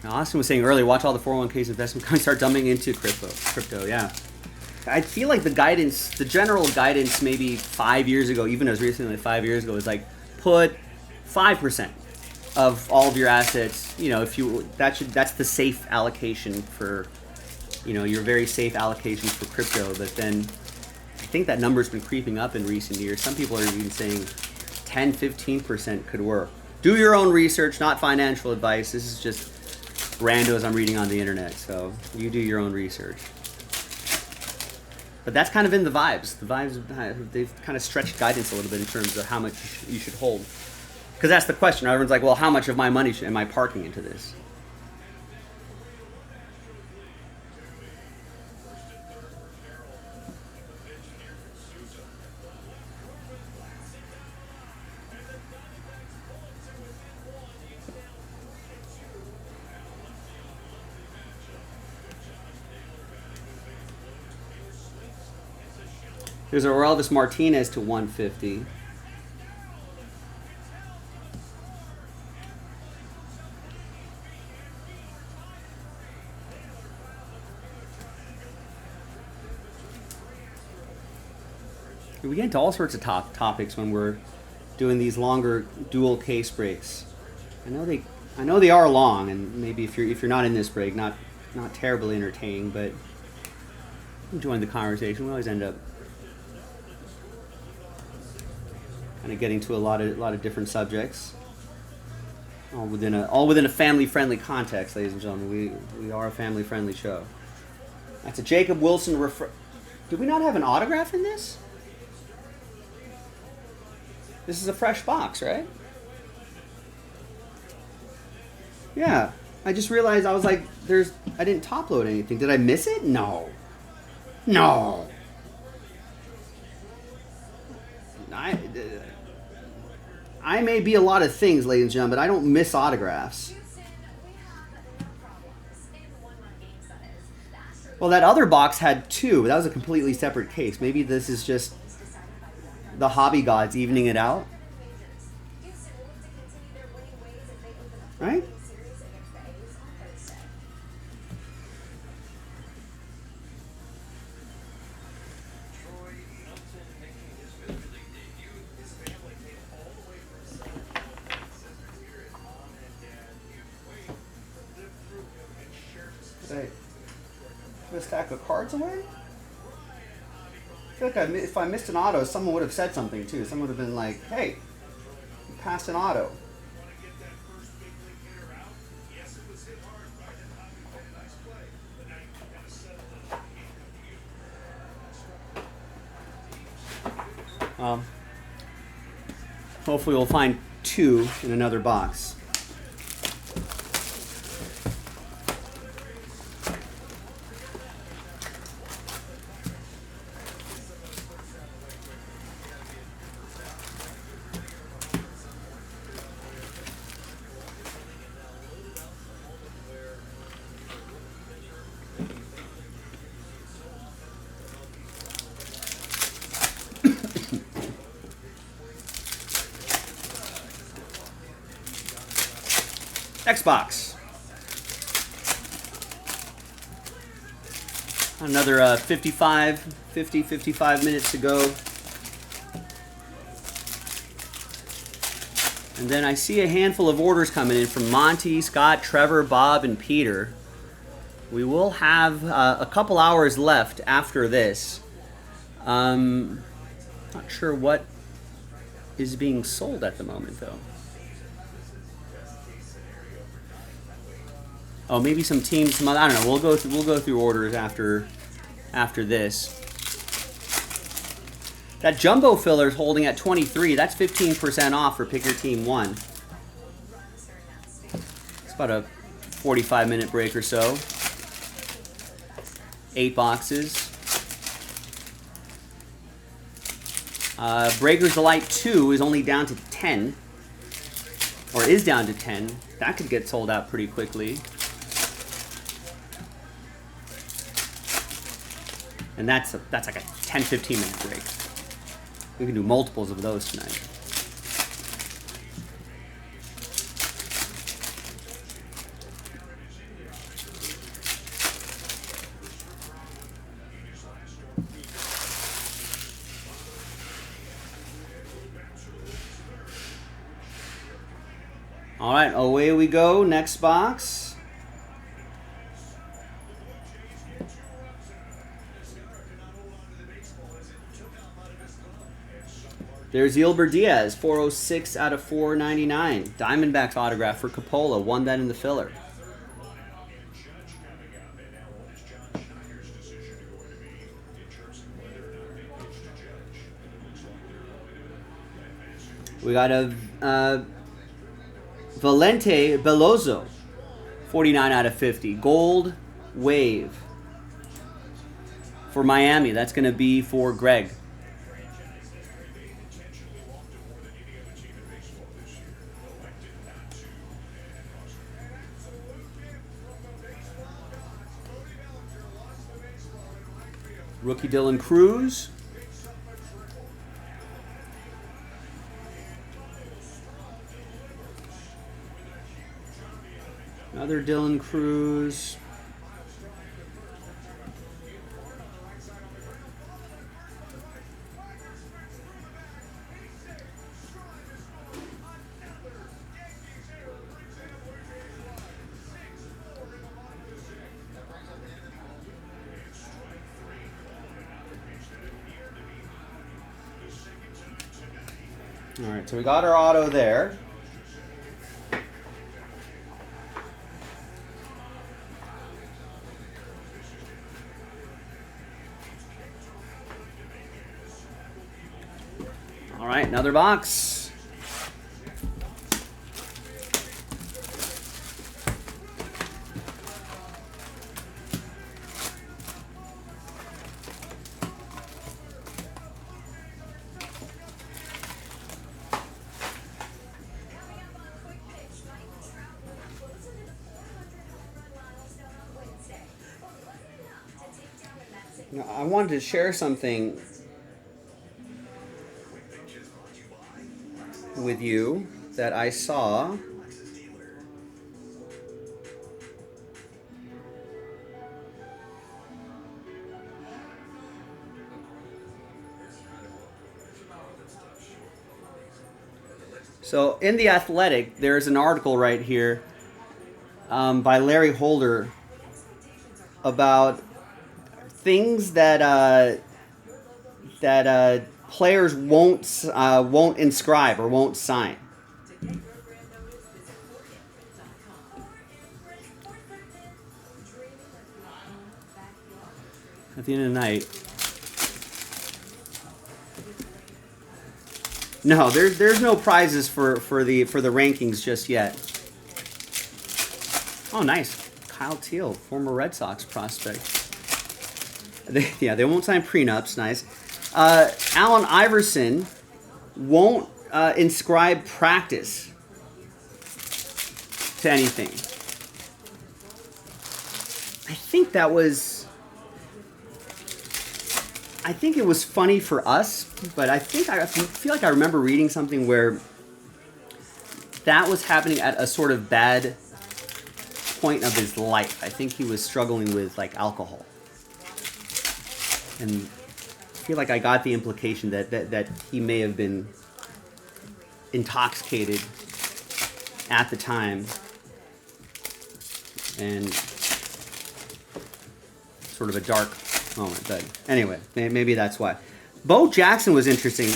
Now, Austin was saying earlier, watch all the 401ks investment companies start dumping into crypto, yeah. I feel like the general guidance maybe 5 years ago, even as recently as 5 years ago, was like put 5% of all of your assets. You know, that's the safe allocation for, you know, your very safe allocation for crypto. But then I think that number's been creeping up in recent years. Some people are even saying 10, 15% could work. Do your own research, not financial advice. This is just randos I'm reading on the internet. So you do your own research. But that's kind of in the vibes. The vibes, they've kind of stretched guidance a little bit in terms of how much you should hold. Because that's the question. Everyone's like, well, how much of my money am I parking into this? There's a Orelvis Martinez to 150. We get into all sorts of topics when we're doing these longer dual case breaks. I know they are long, and maybe if you're not in this break, not terribly entertaining, but enjoying the conversation. We always end up kind of getting to a lot of different subjects, all within a family-friendly context, ladies and gentlemen. We are a family-friendly show. That's a Jacob Wilson Did we not have an autograph in this? This is a fresh box, right? Yeah. I just realized I was like, I didn't top load anything. Did I miss it? No. I may be a lot of things, ladies and gentlemen, but I don't miss autographs. Well, that other box had 2, but that was a completely separate case. Maybe this is just the hobby gods evening it out. Right? Hey, put a stack of cards away? I feel like if I missed an auto, someone would have said something too. Someone would have been like, hey, you passed an auto. Hopefully we'll find 2 in another box. Xbox. Another 55 minutes to go. And then I see a handful of orders coming in from Monty, Scott, Trevor, Bob, and Peter. We will have a couple hours left after this. Not sure what is being sold at the moment, though. Oh, maybe some teams. I don't know. We'll go through orders after this. That jumbo filler is holding at 23. That's 15% off for Pick Your Team 1. It's about a 45-minute break or so. 8 boxes. Breakers Delight 2 is only down to 10. Or is down to 10. That could get sold out pretty quickly. And that's like a 10-15 minute break. We can do multiples of those tonight. All right, away we go. Next box. There's Yilber Diaz, 406 out of 499. Diamondbacks autograph for Coppola. Won that in the filler. We got a Valente Bellozo, 49 out of 50. Gold Wave for Miami. That's going to be for Greg. Rookie Dylan Cruz. Another Dylan Cruz. All right, so we got our auto there. All right, another box. Now, I wanted to share something with you that I saw. So in The Athletic, there's an article right here by Larry Holder about things that players won't inscribe or won't sign. At the end of the night, no, there's no prizes for the rankings just yet. Oh, nice, Kyle Teal, former Red Sox prospect. They won't sign prenups. Nice. Allen Iverson won't inscribe practice to anything. I think it was funny for us, but I feel like I remember reading something where that was happening at a sort of bad point of his life. I think he was struggling with like alcohol. And I feel like I got the implication that he may have been intoxicated at the time and sort of a dark moment. But anyway, maybe that's why. Bo Jackson was interesting.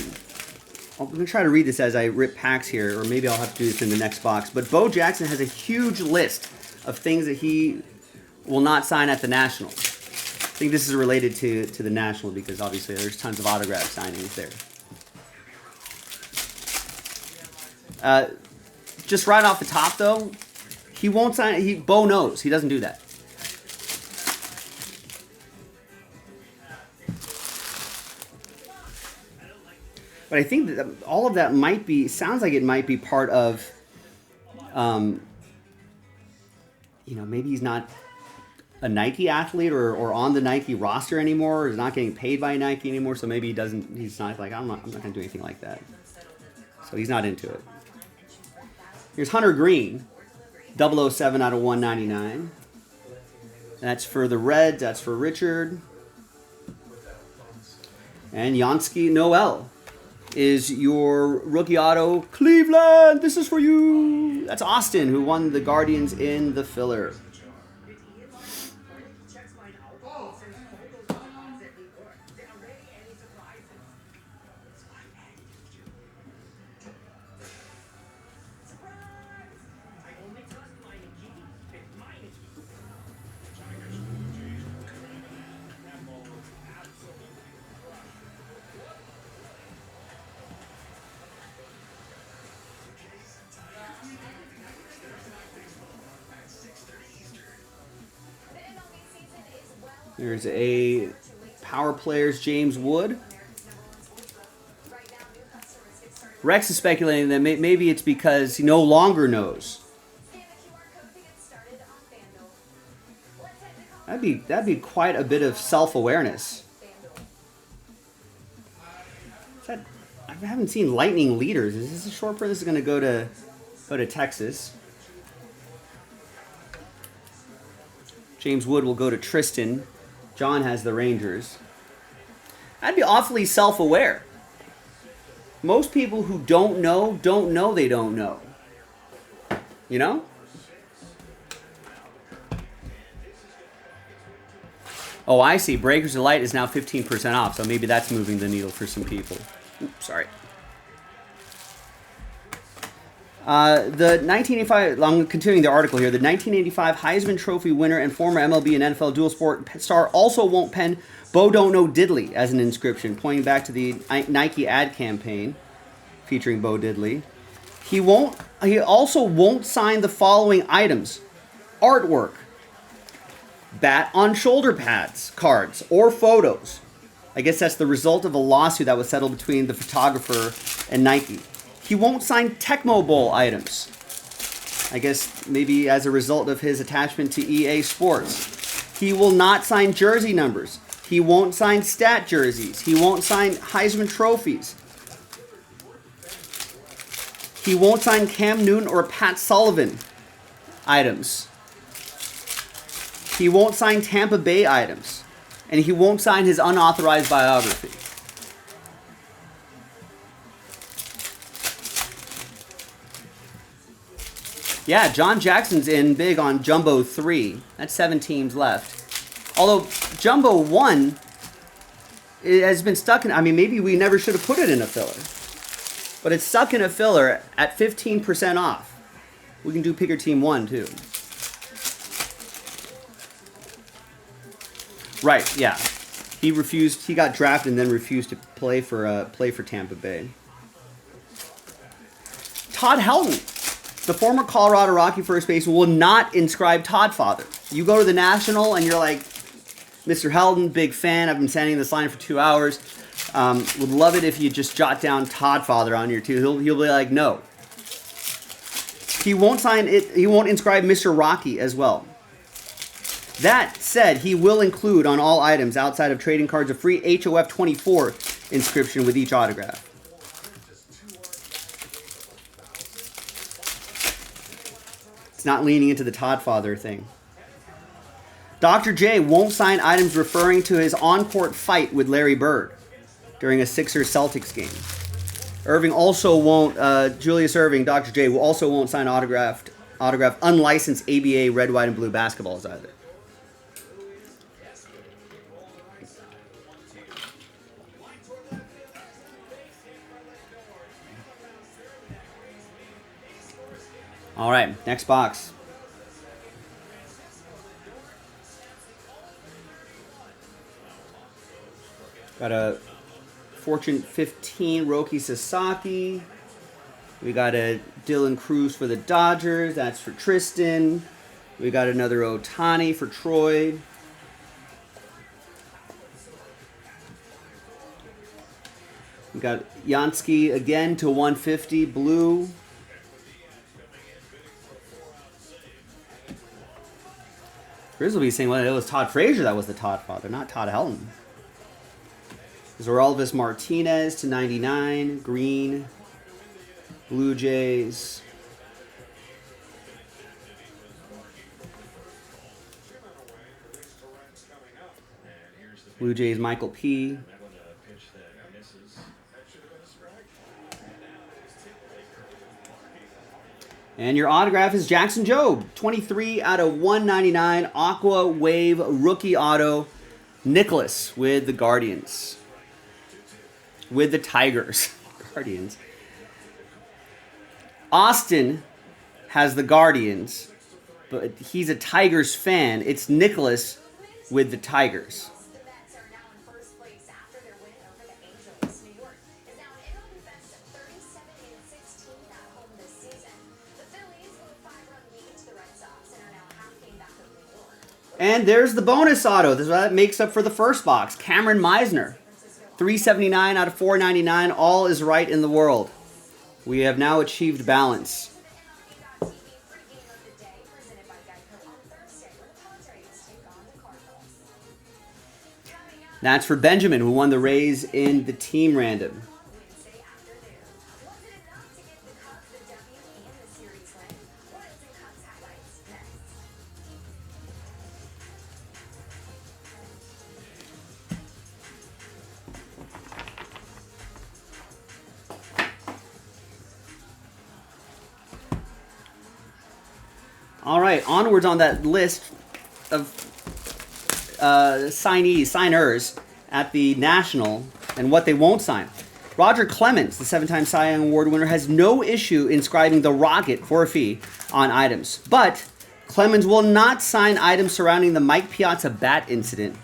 I'm going to try to read this as I rip packs here, or maybe I'll have to do this in the next box. But Bo Jackson has a huge list of things that he will not sign at the National. I think this is related to the National because obviously there's tons of autograph signings there. Just right off the top though, he won't sign. Bo knows he doesn't do that. But I think that all of that sounds like it might be part of, maybe he's not a Nike athlete or on the Nike roster anymore, or is not getting paid by Nike anymore, so maybe he's not like, I'm not going to do anything like that. So he's not into it. Here's Hunter Green, 007 out of 199. That's for the Reds, that's for Richard. And Yansky Noel is your rookie auto. Cleveland, this is for you. That's Austin, who won the Guardians in the filler. There's a Power Players James Wood. Rex is speculating that maybe it's because he no longer knows. That'd be quite a bit of self-awareness. I haven't seen Lightning Leaders. Is this a short print? This is going to go to Texas. James Wood will go to Tristan. John has the Rangers. I'd be awfully self-aware. Most people who don't know they don't know. You know? Oh, I see. Breakers Delight is now 15% off, so maybe that's moving the needle for some people. Oops, sorry. The 1985, I'm continuing the article here. The 1985 Heisman Trophy winner and former MLB and NFL dual sport star also won't pen "Bo Don't Know Diddley" as an inscription, pointing back to the Nike ad campaign featuring Bo Diddley. He also won't sign the following items: artwork, bat on shoulder pads, cards, or photos. I guess that's the result of a lawsuit that was settled between the photographer and Nike. He won't sign Tecmo Bowl items. I guess maybe as a result of his attachment to EA Sports. He will not sign jersey numbers. He won't sign stat jerseys. He won't sign Heisman trophies. He won't sign Cam Newton or Pat Sullivan items. He won't sign Tampa Bay items. And he won't sign his unauthorized biography. Yeah, John Jackson's in big on Jumbo 3. That's 7 teams left. Although Jumbo 1 it has been stuck in... I mean, maybe we never should have put it in a filler. But it's stuck in a filler at 15% off. We can do Picker Team 1, too. Right, yeah. He got drafted and then refused to play for Tampa Bay. Todd Helton, the former Colorado Rocky first baseman, will not inscribe Todd Father. You go to the National and you're like, Mr. Helton, big fan. I've been sending this line for 2 hours. Would love it if you just jot down Todd Father on your too. He'll be like, no. He won't sign it. He won't inscribe Mr. Rocky as well. That said, he will include on all items outside of trading cards a free HOF 24 inscription with each autograph. It's not leaning into the Todd Father thing. Dr. J won't sign items referring to his on-court fight with Larry Bird during a Sixers-Celtics game. Irving also won't, Julius Irving, Dr. J, also won't sign autographed unlicensed ABA red, white, and blue basketballs either. All right, next box. Got a Fortune 15 Roki Sasaki. We got a Dylan Cruz for the Dodgers. That's for Tristan. We got another Ohtani for Troy. We got Yansky again to 150 blue. Grizz will be saying, well, it was Todd Frazier that was the Todd Father, not Todd Helton. Zorelvis Martinez to 99. Green. Blue Jays. Blue Jays Michael P. And your autograph is Jackson Jobe. 23 out of 199. Aqua Wave rookie auto. Nicholas with the Guardians. With the Tigers. Guardians. Austin has the Guardians, but he's a Tigers fan. It's Nicholas with the Tigers. And there's the bonus auto. That makes up for the first box. Cameron Meisner. 379 out of 499. All is right in the world. We have now achieved balance. That's for Benjamin, who won the Rays in the team random. All right, onwards on that list of signers at the National and what they won't sign. Roger Clemens, the 7-time Cy Young Award winner, has no issue inscribing the Rocket for a fee on items. But Clemens will not sign items surrounding the Mike Piazza bat incident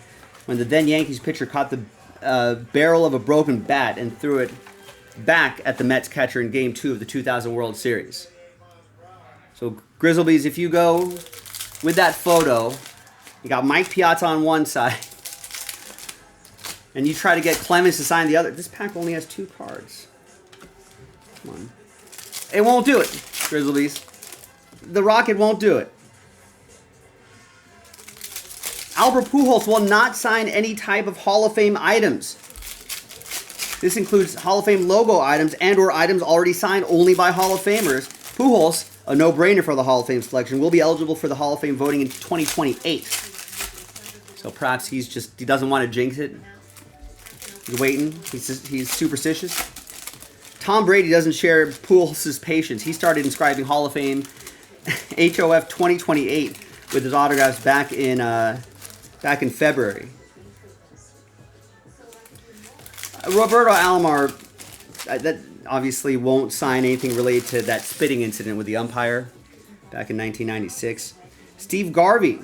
when the then Yankees pitcher caught the barrel of a broken bat and threw it back at the Mets catcher in Game 2 of the 2000 World Series. So, Grizzlebees, if you go with that photo, you got Mike Piazza on one side, and you try to get Clemens to sign the other. This pack only has 2 cards. Come on. It won't do it, Grizzlebees. The Rocket won't do it. Albert Pujols will not sign any type of Hall of Fame items. This includes Hall of Fame logo items and or items already signed only by Hall of Famers. Pujols, a no-brainer for the Hall of Fame selection, will be eligible for the Hall of Fame voting in 2028. So perhaps he doesn't want to jinx it. He's waiting. He's superstitious. Tom Brady doesn't share Pujols' patience. He started inscribing Hall of Fame HOF 2028 with his autographs back in February. Roberto Alomar, that obviously won't sign anything related to that spitting incident with the umpire back in 1996. Steve Garvey.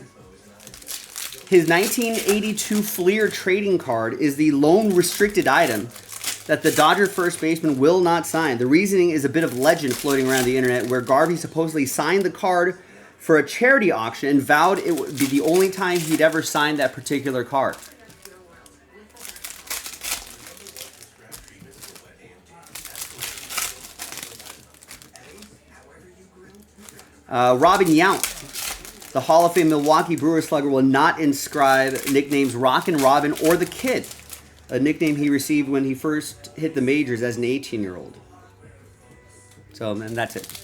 His 1982 Fleer trading card is the lone restricted item that the Dodger first baseman will not sign. The reasoning is a bit of legend floating around the internet where Garvey supposedly signed the card for a charity auction and vowed it would be the only time he'd ever signed that particular card. Robin Yount. The Hall of Fame Milwaukee Brewers slugger will not inscribe nicknames Rockin' Robin or The Kid, a nickname he received when he first hit the majors as an 18-year-old. So, and that's it.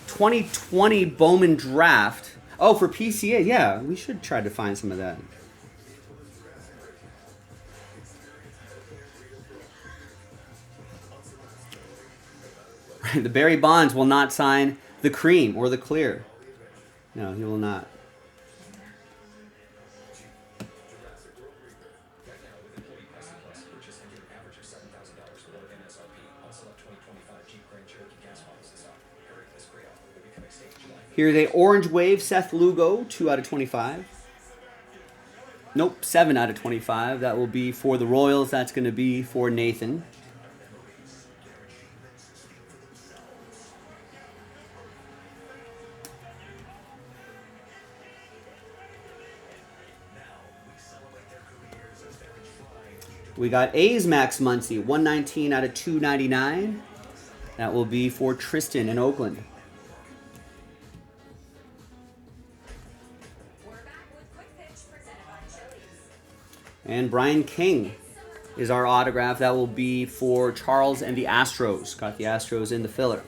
'20 Bowman Draft. Oh, for PCA, yeah, we should try to find some of that. The Barry Bonds will not sign the cream or the clear. No, he will not. Here's a Orange Wave Seth Lugo, 2 out of 25. Nope, 7 out of 25. That will be for the Royals. That's going to be for Nathan. We got A's Max Muncy, 119 out of 299. That will be for Tristan in Oakland. And Brian King is our autograph. That will be for Charles and the Astros. Got the Astros in the filler.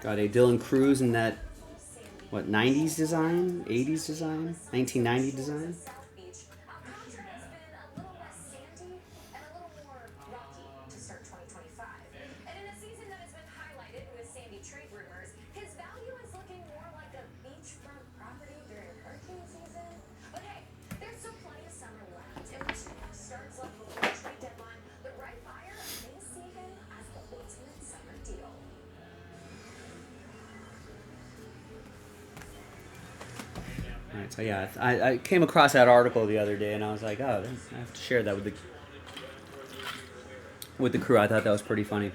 Got a Dylan Cruz in that, what, 90s design? 80s design? 1990 design? So yeah, I came across that article the other day, and I was like, oh, I have to share that with the crew. I thought that was pretty funny.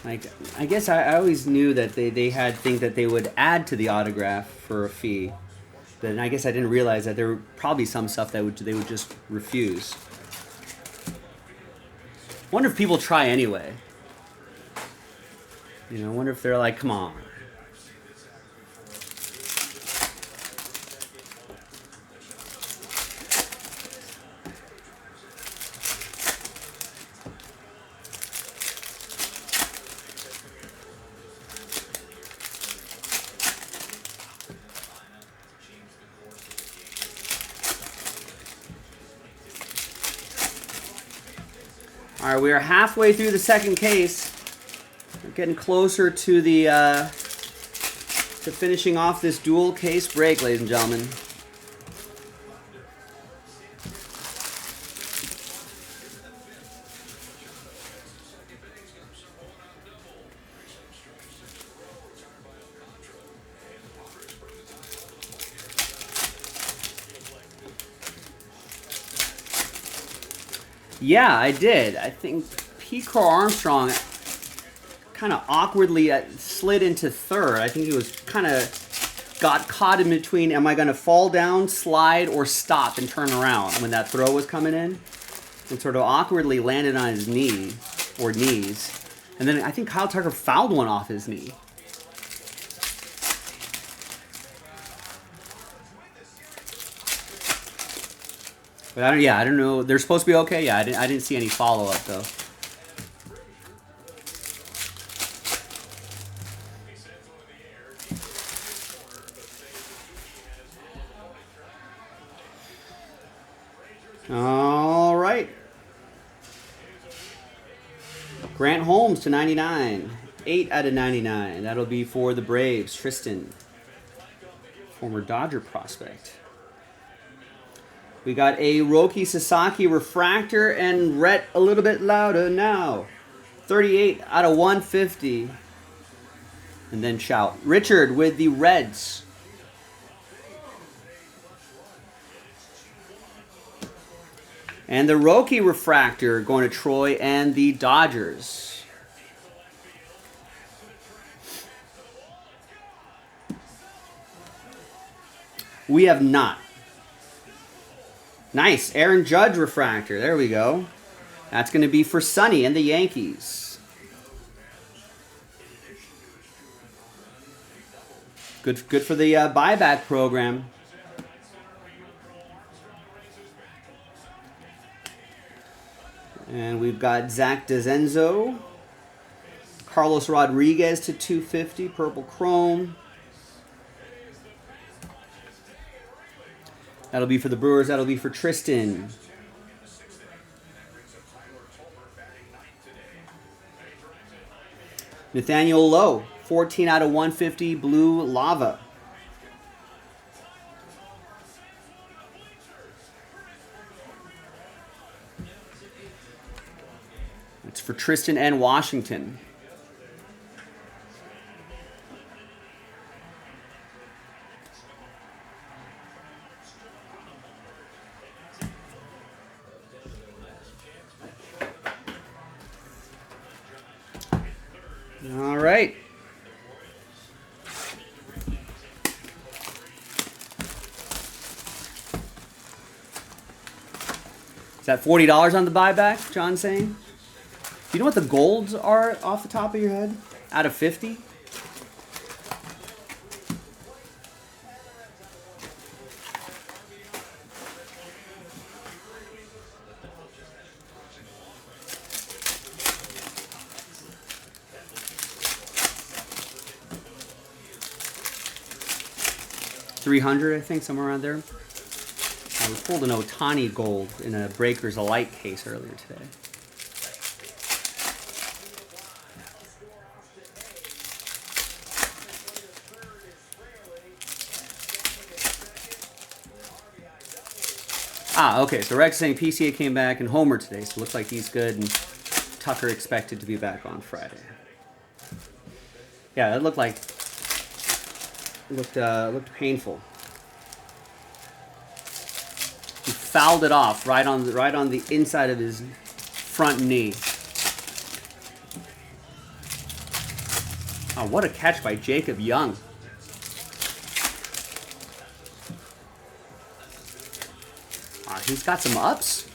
Like, I guess I always knew that they had things that they would add to the autograph for a fee, but I guess I didn't realize that there were probably some stuff that they would just refuse. Wonder if people try anyway. You know, wonder if they're like, come on. All right, we are halfway through the second case. We're getting closer to the to finishing off this dual case break, ladies and gentlemen. Yeah, I did. I think P. Crow Armstrong kind of awkwardly slid into third. I think he was kind of got caught in between, am I going to fall down, slide, or stop and turn around when that throw was coming in? And sort of awkwardly landed on his knee, or knees. And then I think Kyle Tucker fouled one off his knee. But I don't know. They're supposed to be okay. Yeah, I didn't see any follow up though. All right. Grant Holmes to 99. 8 out of 99. That'll be for the Braves. Tristan, former Dodger prospect. We got a Roki Sasaki refractor and Rhett a little bit louder now. 38 out of 150. And then shout. Richard with the Reds. And the Roki refractor going to Troy and the Dodgers. We have not. Nice. Aaron Judge refractor. There we go. That's going to be for Sonny and the Yankees. Good for the buyback program. And we've got Zach DeZenzo. Carlos Rodriguez to 250. Purple Chrome. That'll be for the Brewers. That'll be for Tristan. Nathaniel Lowe. 14 out of 150. Blue Lava. It's for Tristan and Washington. All right. Is that $40 on the buyback, John saying? Do you know what the golds are off the top of your head? Out of 50? $300, I think, somewhere around there. I was pulled an Otani gold in a Breakers Alike case earlier today. Ah, okay, so Rex saying PCA came back and Homer today, so it looks like he's good, and Tucker expected to be back on Friday. Yeah, that looked like looked painful. He fouled it off right on the inside of his front knee. Oh, what a catch by Jacob Young. He's got some ups.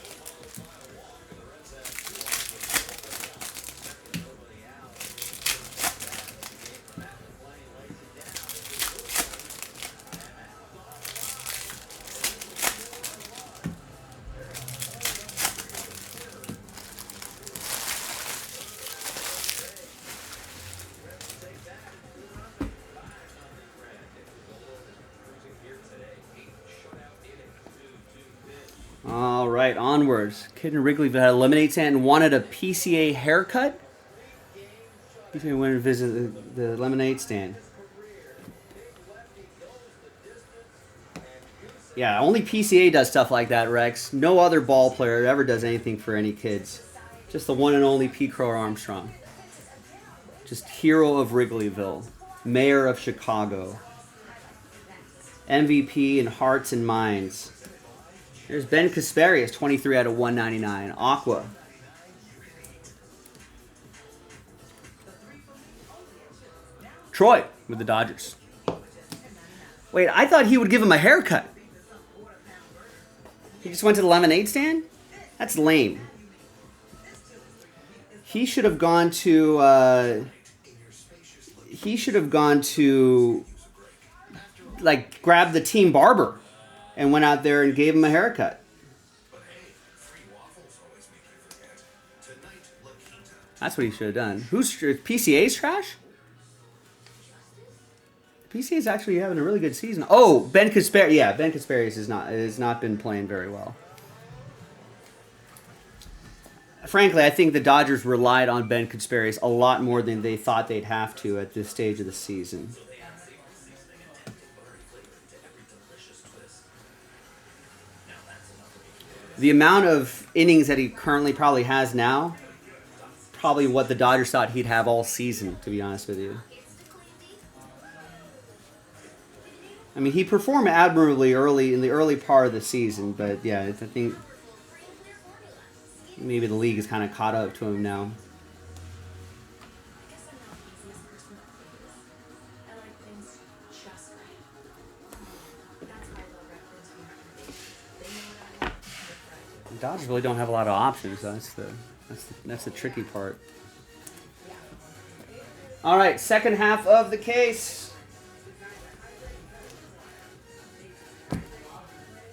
All right. right, onwards. Kid in Wrigleyville had a lemonade stand and wanted a PCA haircut. He's going to went and visit the lemonade stand. Yeah, only PCA does stuff like that, Rex. No other ball player ever does anything for any kids. Just the one and only P. Crow Armstrong. Just hero of Wrigleyville. Mayor of Chicago. MVP in hearts and minds. There's Ben Kasparius, 23 out of 199. Aqua. Troy with the Dodgers. Wait, I thought he would give him a haircut. He just went to the lemonade stand? That's lame. He should have gone to, like, grab the team barber and went out there and gave him a haircut. That's what he should have done. Who's PCA's trash? PCA's actually having a really good season. Oh, Ben Kasparius. Yeah, Ben Kasparius has not been playing very well. Frankly, I think the Dodgers relied on Ben Kasparius a lot more than they thought they'd have to at this stage of the season. The amount of innings that he currently probably has now, probably what the Dodgers thought he'd have all season, to be honest with you. I mean, he performed admirably in the early part of the season, but yeah, I think maybe the league has kind of caught up to him now. The Dodgers really don't have a lot of options. That's the tricky part. All right, second half of the case.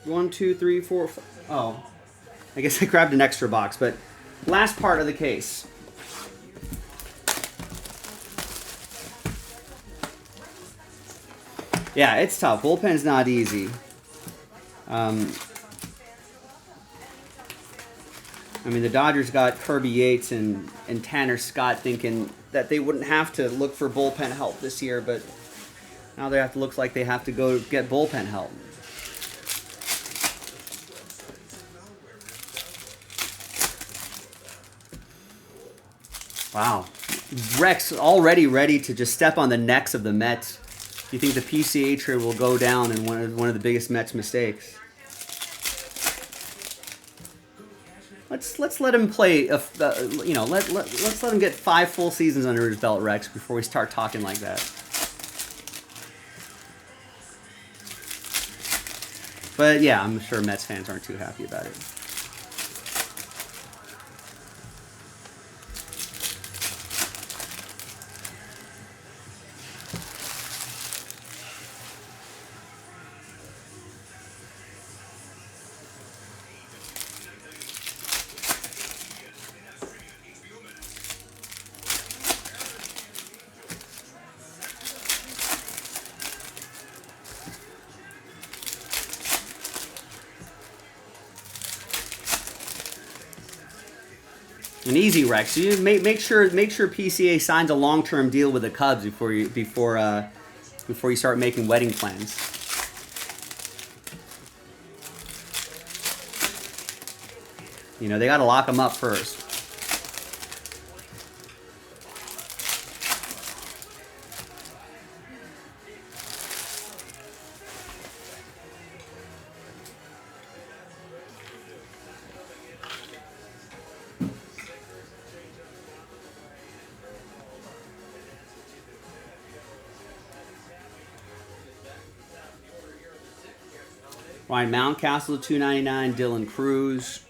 1, 2, 3, 4, 5. Oh, I guess I grabbed an extra box, but last part of the case. Yeah, it's tough. Bullpen's not easy. I mean, the Dodgers got Kirby Yates and Tanner Scott thinking that they wouldn't have to look for bullpen help this year, but now they have to look like they have to go get bullpen help. Wow. Rex already ready to just step on the necks of the Mets. Do you think the PCA trade will go down in one of the biggest Mets mistakes? Let's let him play. Let's let him get 5 full seasons under his belt, Rex, before we start talking like that. But yeah, I'm sure Mets fans aren't too happy about it. An easy, Rex. You make sure PCA signs a long-term deal with the Cubs before you start making wedding plans. You know, they got to lock him up first. Ryan Mountcastle to $2.99, Dylan Cruz.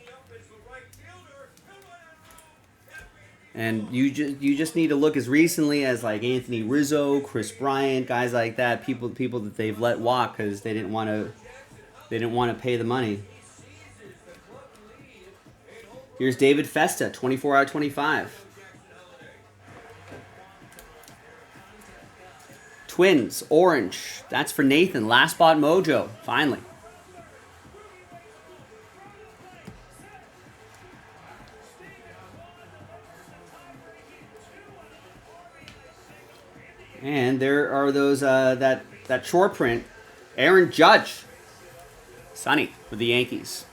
And you just need to look as recently as like Anthony Rizzo, Chris Bryant, guys like that, people that they've let walk because they didn't want to pay the money. Here's David Festa, 24 out of 25. Twins, orange. That's for Nathan. Last spot mojo, finally. And there are those that short print. Aaron Judge, Sonny with the Yankees.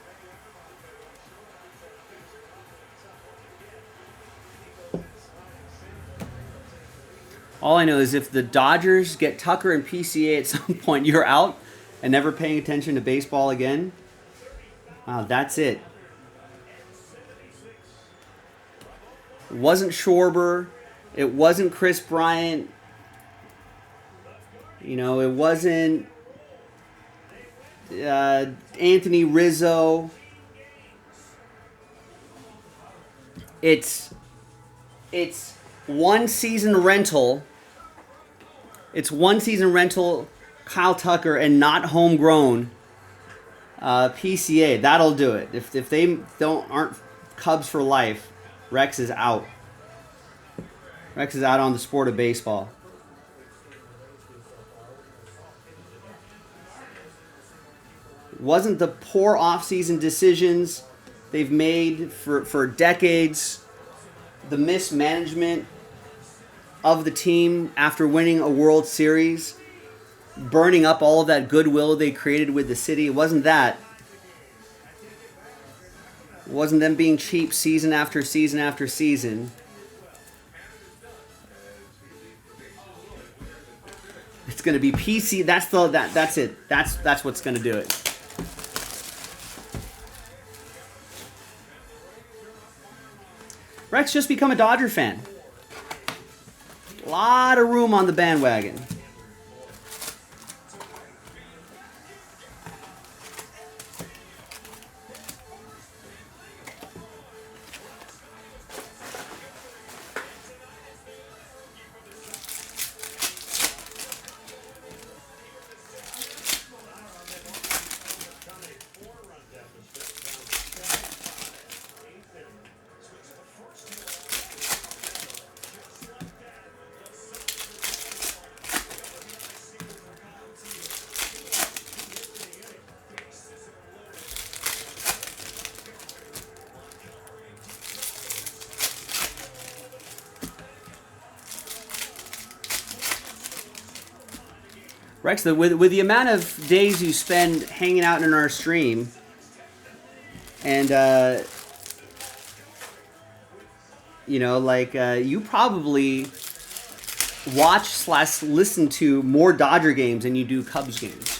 All I know is if the Dodgers get Tucker and PCA at some point, you're out and never paying attention to baseball again. That's it. It wasn't Schwarber. It wasn't Chris Bryant. You know, it wasn't Anthony Rizzo. It's one season rental. It's one season rental, Kyle Tucker, and not homegrown PCA. That'll do it. If they aren't Cubs for life, Rex is out. Rex is out on the sport of baseball. It wasn't the poor offseason decisions they've made for decades, the mismanagement of the team after winning a World Series, burning up all of that goodwill they created with the city. It wasn't that. It wasn't them being cheap season after season after season. It's going to be PC. That's it. That's what's going to do it. Rex just become a Dodger fan. A lot of room on the bandwagon. Rex, with the amount of days you spend hanging out in our stream, and you probably watch/listen to more Dodger games than you do Cubs games.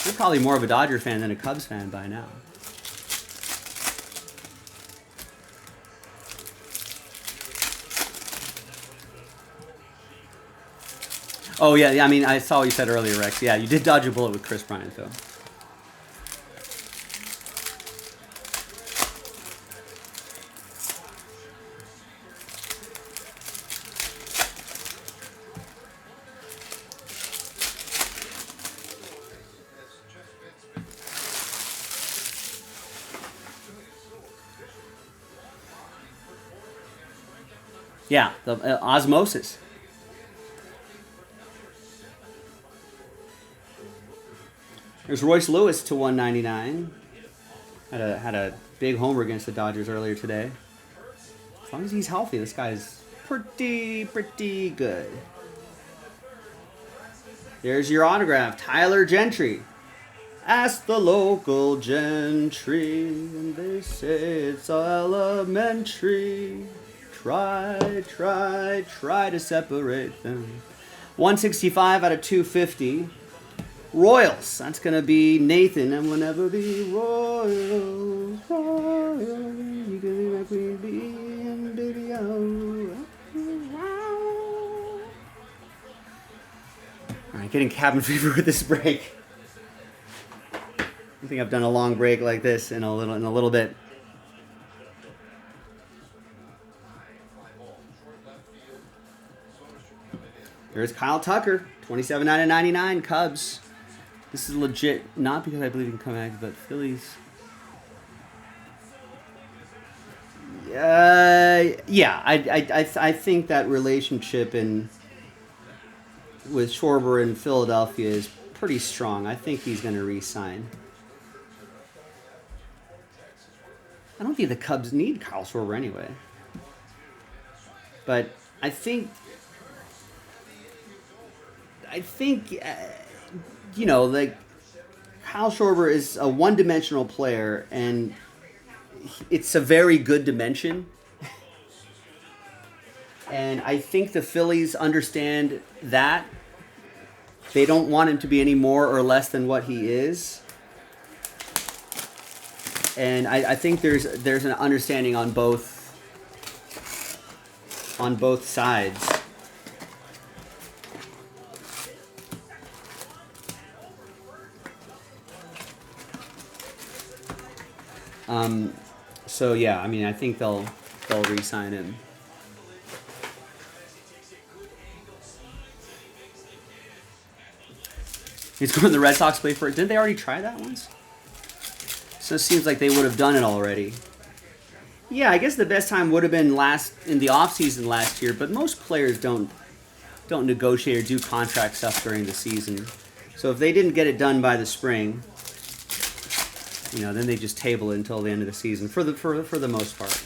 You're probably more of a Dodger fan than a Cubs fan by now. Oh, yeah, I mean, I saw what you said earlier, Rex. Yeah, you did dodge a bullet with Chris Bryant, though. Yeah, the osmosis. There's Royce Lewis to 199. Had a big homer against the Dodgers earlier today. As long as he's healthy, this guy's pretty good. There's your autograph, Tyler Gentry. Ask the local gentry, and they say it's elementary. Try to separate them. 165 out of 250. Royals. That's going to be Nathan, and we'll never be royal. You can be my queen bee and baby Alright, getting cabin fever with this break. I think I've done a long break like this in a little bit. There's Kyle Tucker, 27 out of 99, Cubs. This is legit, not because I believe he can come back, but Phillies. Yeah, I think that relationship with Schwarber in Philadelphia is pretty strong. I think he's going to re-sign. I don't think the Cubs need Kyle Schwarber anyway. But I think you know, like Kyle Schwarber is a one-dimensional player, and it's a very good dimension. And I think the Phillies understand that. They don't want him to be any more or less than what he is. And I think there's an understanding on both sides. So yeah, I mean, I think they'll re-sign him. He's going to the Red Sox play for it. Didn't they already try that once? So it seems like they would have done it already. Yeah, I guess the best time would have been in the offseason last year, but most players don't negotiate or do contract stuff during the season. So if they didn't get it done by the spring, you know, then they just table it until the end of the season for the most part.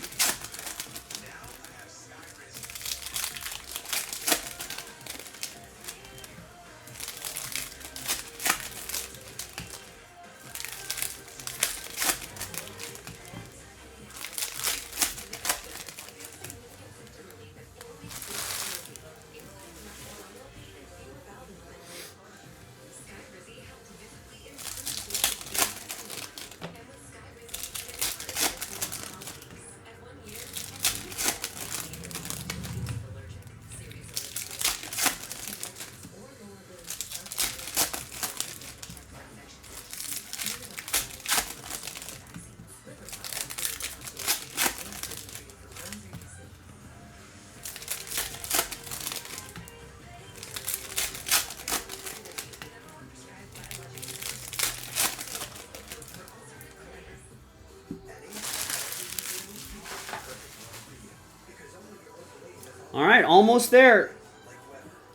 All right, almost there.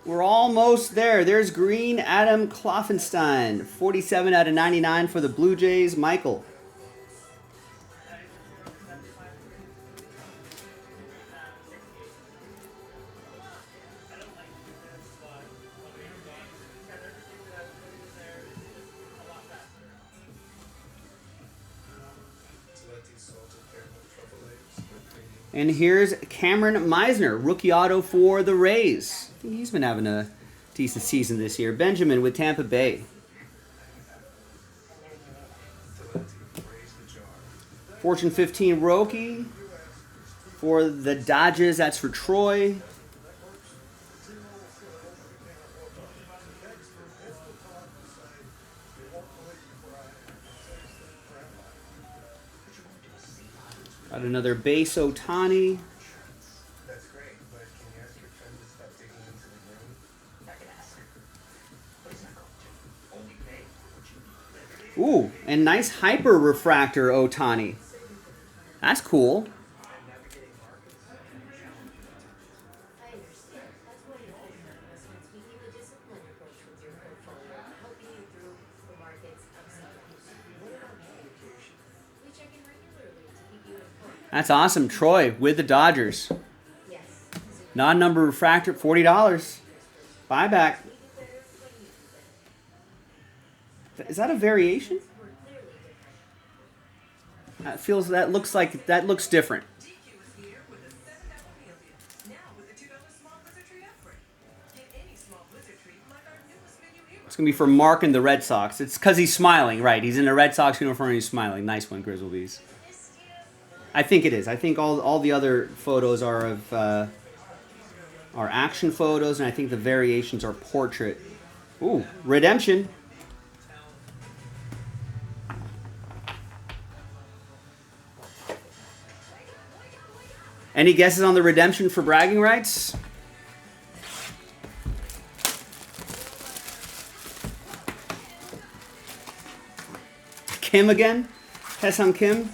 We're almost there. There's green Adam Kloffenstein, 47 out of 99 for the Blue Jays. Michael. And here's Cameron Meisner, rookie auto for the Rays. I think he's been having a decent season this year. Benjamin with Tampa Bay. Fortune 15 rookie for the Dodgers. That's for Troy. Got another base Ohtani.
That's great, but can you ask your friend to stop digging into the room? I can ask. But he's not going to. Only pay what you need.
Ooh, and nice hyper refractor Ohtani. That's cool. That's awesome. Troy with the Dodgers. Non-number refractor, $40. Buyback. Is that a variation? That looks different. It's gonna be for Mark and the Red Sox. It's because he's smiling, right? He's in a Red Sox uniform and he's smiling. Nice one, Grizzlebees. I think it is. I think all the other photos are of are action photos, and I think the variations are portrait. Ooh, redemption. Any guesses on the redemption for bragging rights? Kim again? Hesam Kim?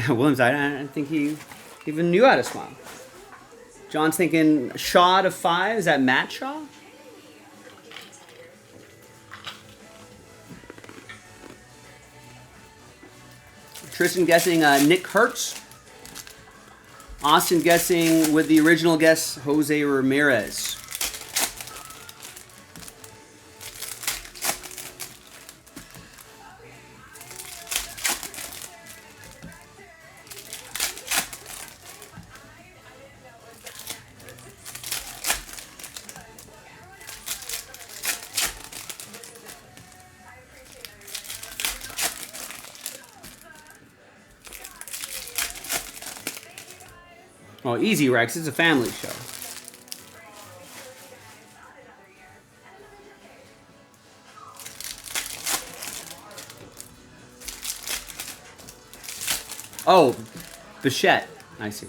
Williams, I don't think he even knew how to smile. John's thinking Shaw to 5. Is that Matt Shaw? Tristan guessing Nick Kurtz. Austin guessing with the original guess, Jose Ramirez. Oh, easy, Rex. It's a family show. Oh, Bichette. I see.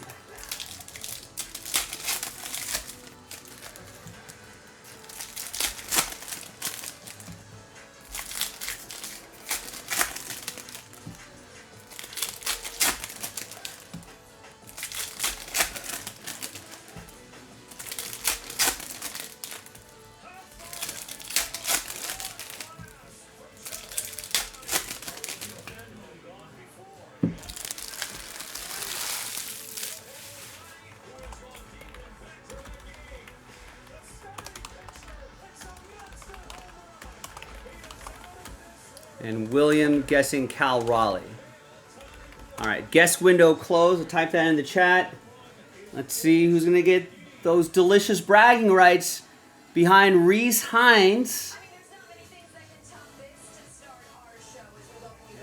And William guessing Cal Raleigh. All right, guess window closed. I'll type that in the chat. Let's see who's going to get those delicious bragging rights behind Reese Hines.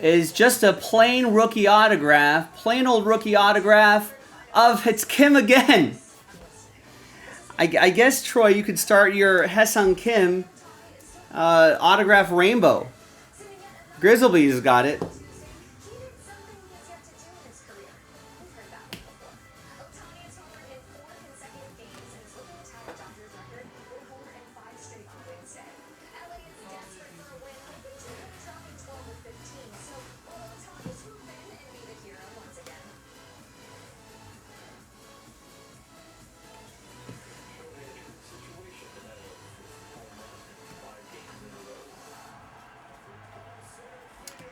Is just a plain rookie autograph, plain old rookie autograph of It's Kim again. I guess, Troy, you could start your Haesung Kim autograph rainbow. Grizzlebees got it.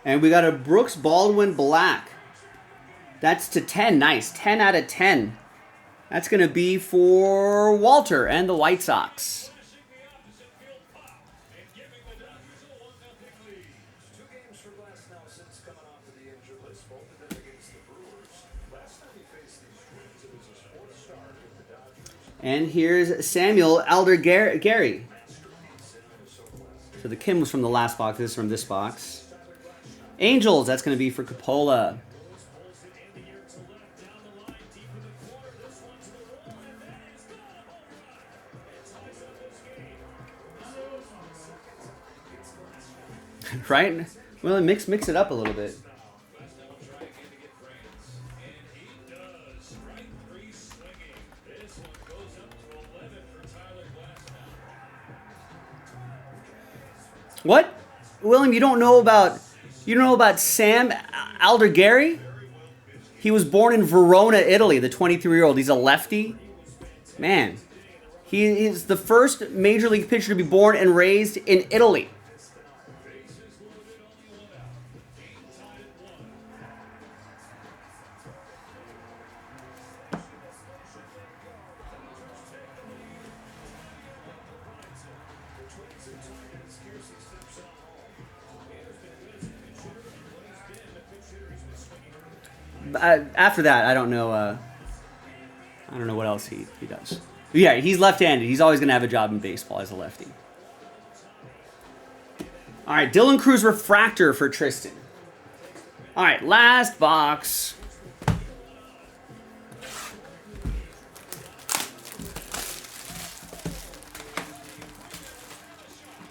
And we got a Brooks Baldwin Black. That's to 10. Nice. 10 out of 10. That's going to be for Walter and the White Sox. And here's Samuel Aldergary. So the Kim was from the last box. This is from this box. Angels, that's going to be for Coppola. Right? Well, mix it up a little bit. What? William, you don't know about Sam Aldergary? He was born in Verona, Italy, the 23-year-old. He's a lefty. Man, he is the first major league pitcher to be born and raised in Italy. After that, I don't know. I don't know what else he does. But yeah, he's left-handed. He's always going to have a job in baseball as a lefty. All right, Dylan Cruz refractor for Tristan. All right, last box.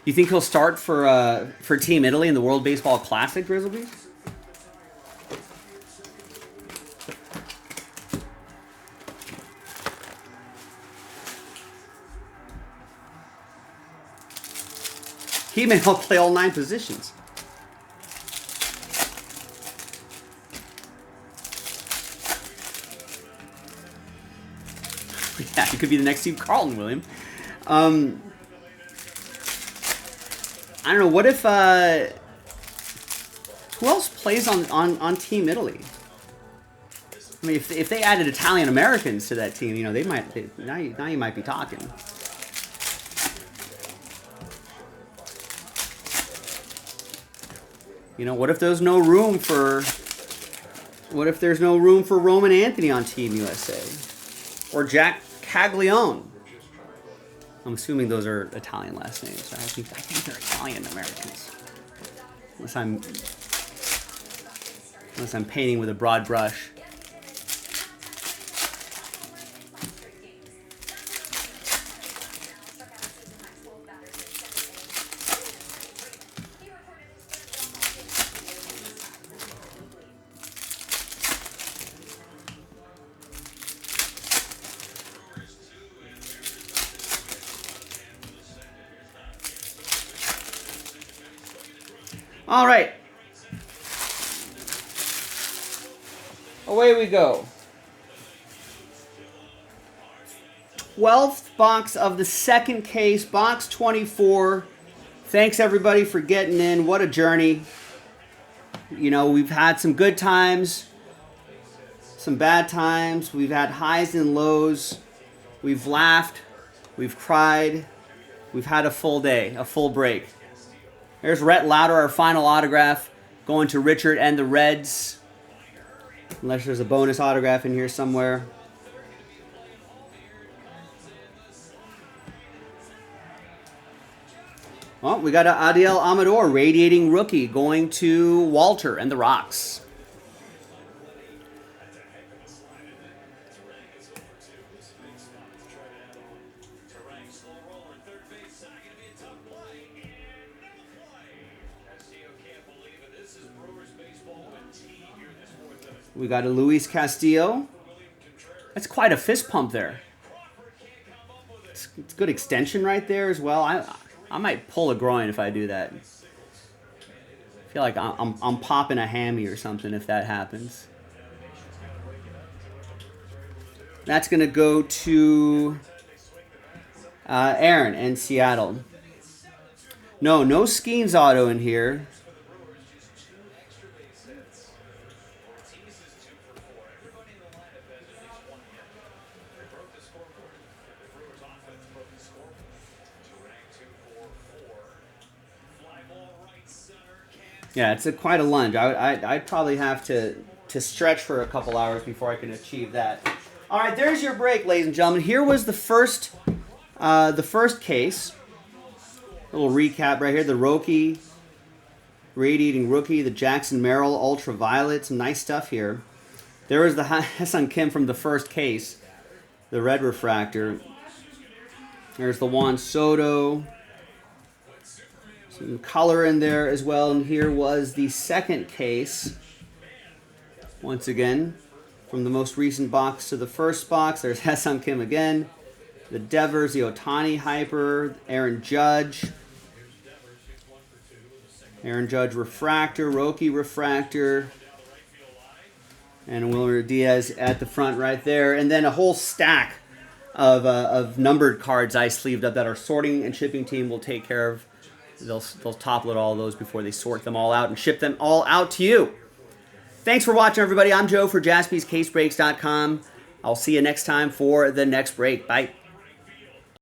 You think he'll start for Team Italy in the World Baseball Classic, Grizzlebees? He may help play all 9 positions. Yeah, he could be the next Steve Carlton, William. I don't know. What if Who else plays on Team Italy? I mean, if they added Italian Americans to that team, you know, now you might be talking. You know, what if there's no room for Roman Anthony on Team USA or Jack Caglione? I'm assuming those are Italian last names. I think they're Italian Americans, unless I'm painting with a broad brush. All right. Away we go. 12th box of the second case, box 24. Thanks everybody for getting in. What a journey. You know, we've had some good times, some bad times. We've had highs and lows. We've laughed. We've cried. We've had a full day, a full break. There's Rhett Lauder, our final autograph, going to Richard and the Reds. Unless there's a bonus autograph in here somewhere. Well, we got an Adiel Amador, radiating rookie, going to Walter and the Rocks. We got a Luis Castillo. That's quite a fist pump there. It's good extension right there as well. I might pull a groin if I do that. I feel like I'm popping a hammy or something if that happens. That's going to go to Aaron in Seattle. No Skeens auto in here. Yeah, it's quite a lunge. I'd probably have to stretch for a couple hours before I can achieve that. All right, there's your break, ladies and gentlemen. Here was the first case. A little recap right here. The Roki, radiating rookie, the Jackson Merrill ultraviolet. Some nice stuff here. There was the Ha-Seong Kim from the first case, the red refractor. There's the Juan Soto. Some color in there as well. And here was the second case. Once again, from the most recent box to the first box, there's Ha-Seong Kim again. The Devers, the Ohtani Hyper, Aaron Judge. Aaron Judge refractor, Roki refractor. And Wilmer Diaz at the front right there. And then a whole stack of numbered cards I sleeved up that our sorting and shipping team will take care of. They'll toplet all of those before they sort them all out and ship them all out to you. Thanks for watching, everybody. I'm Joe for JaspysCaseBreaks.com. I'll see you next time for the next break. Bye.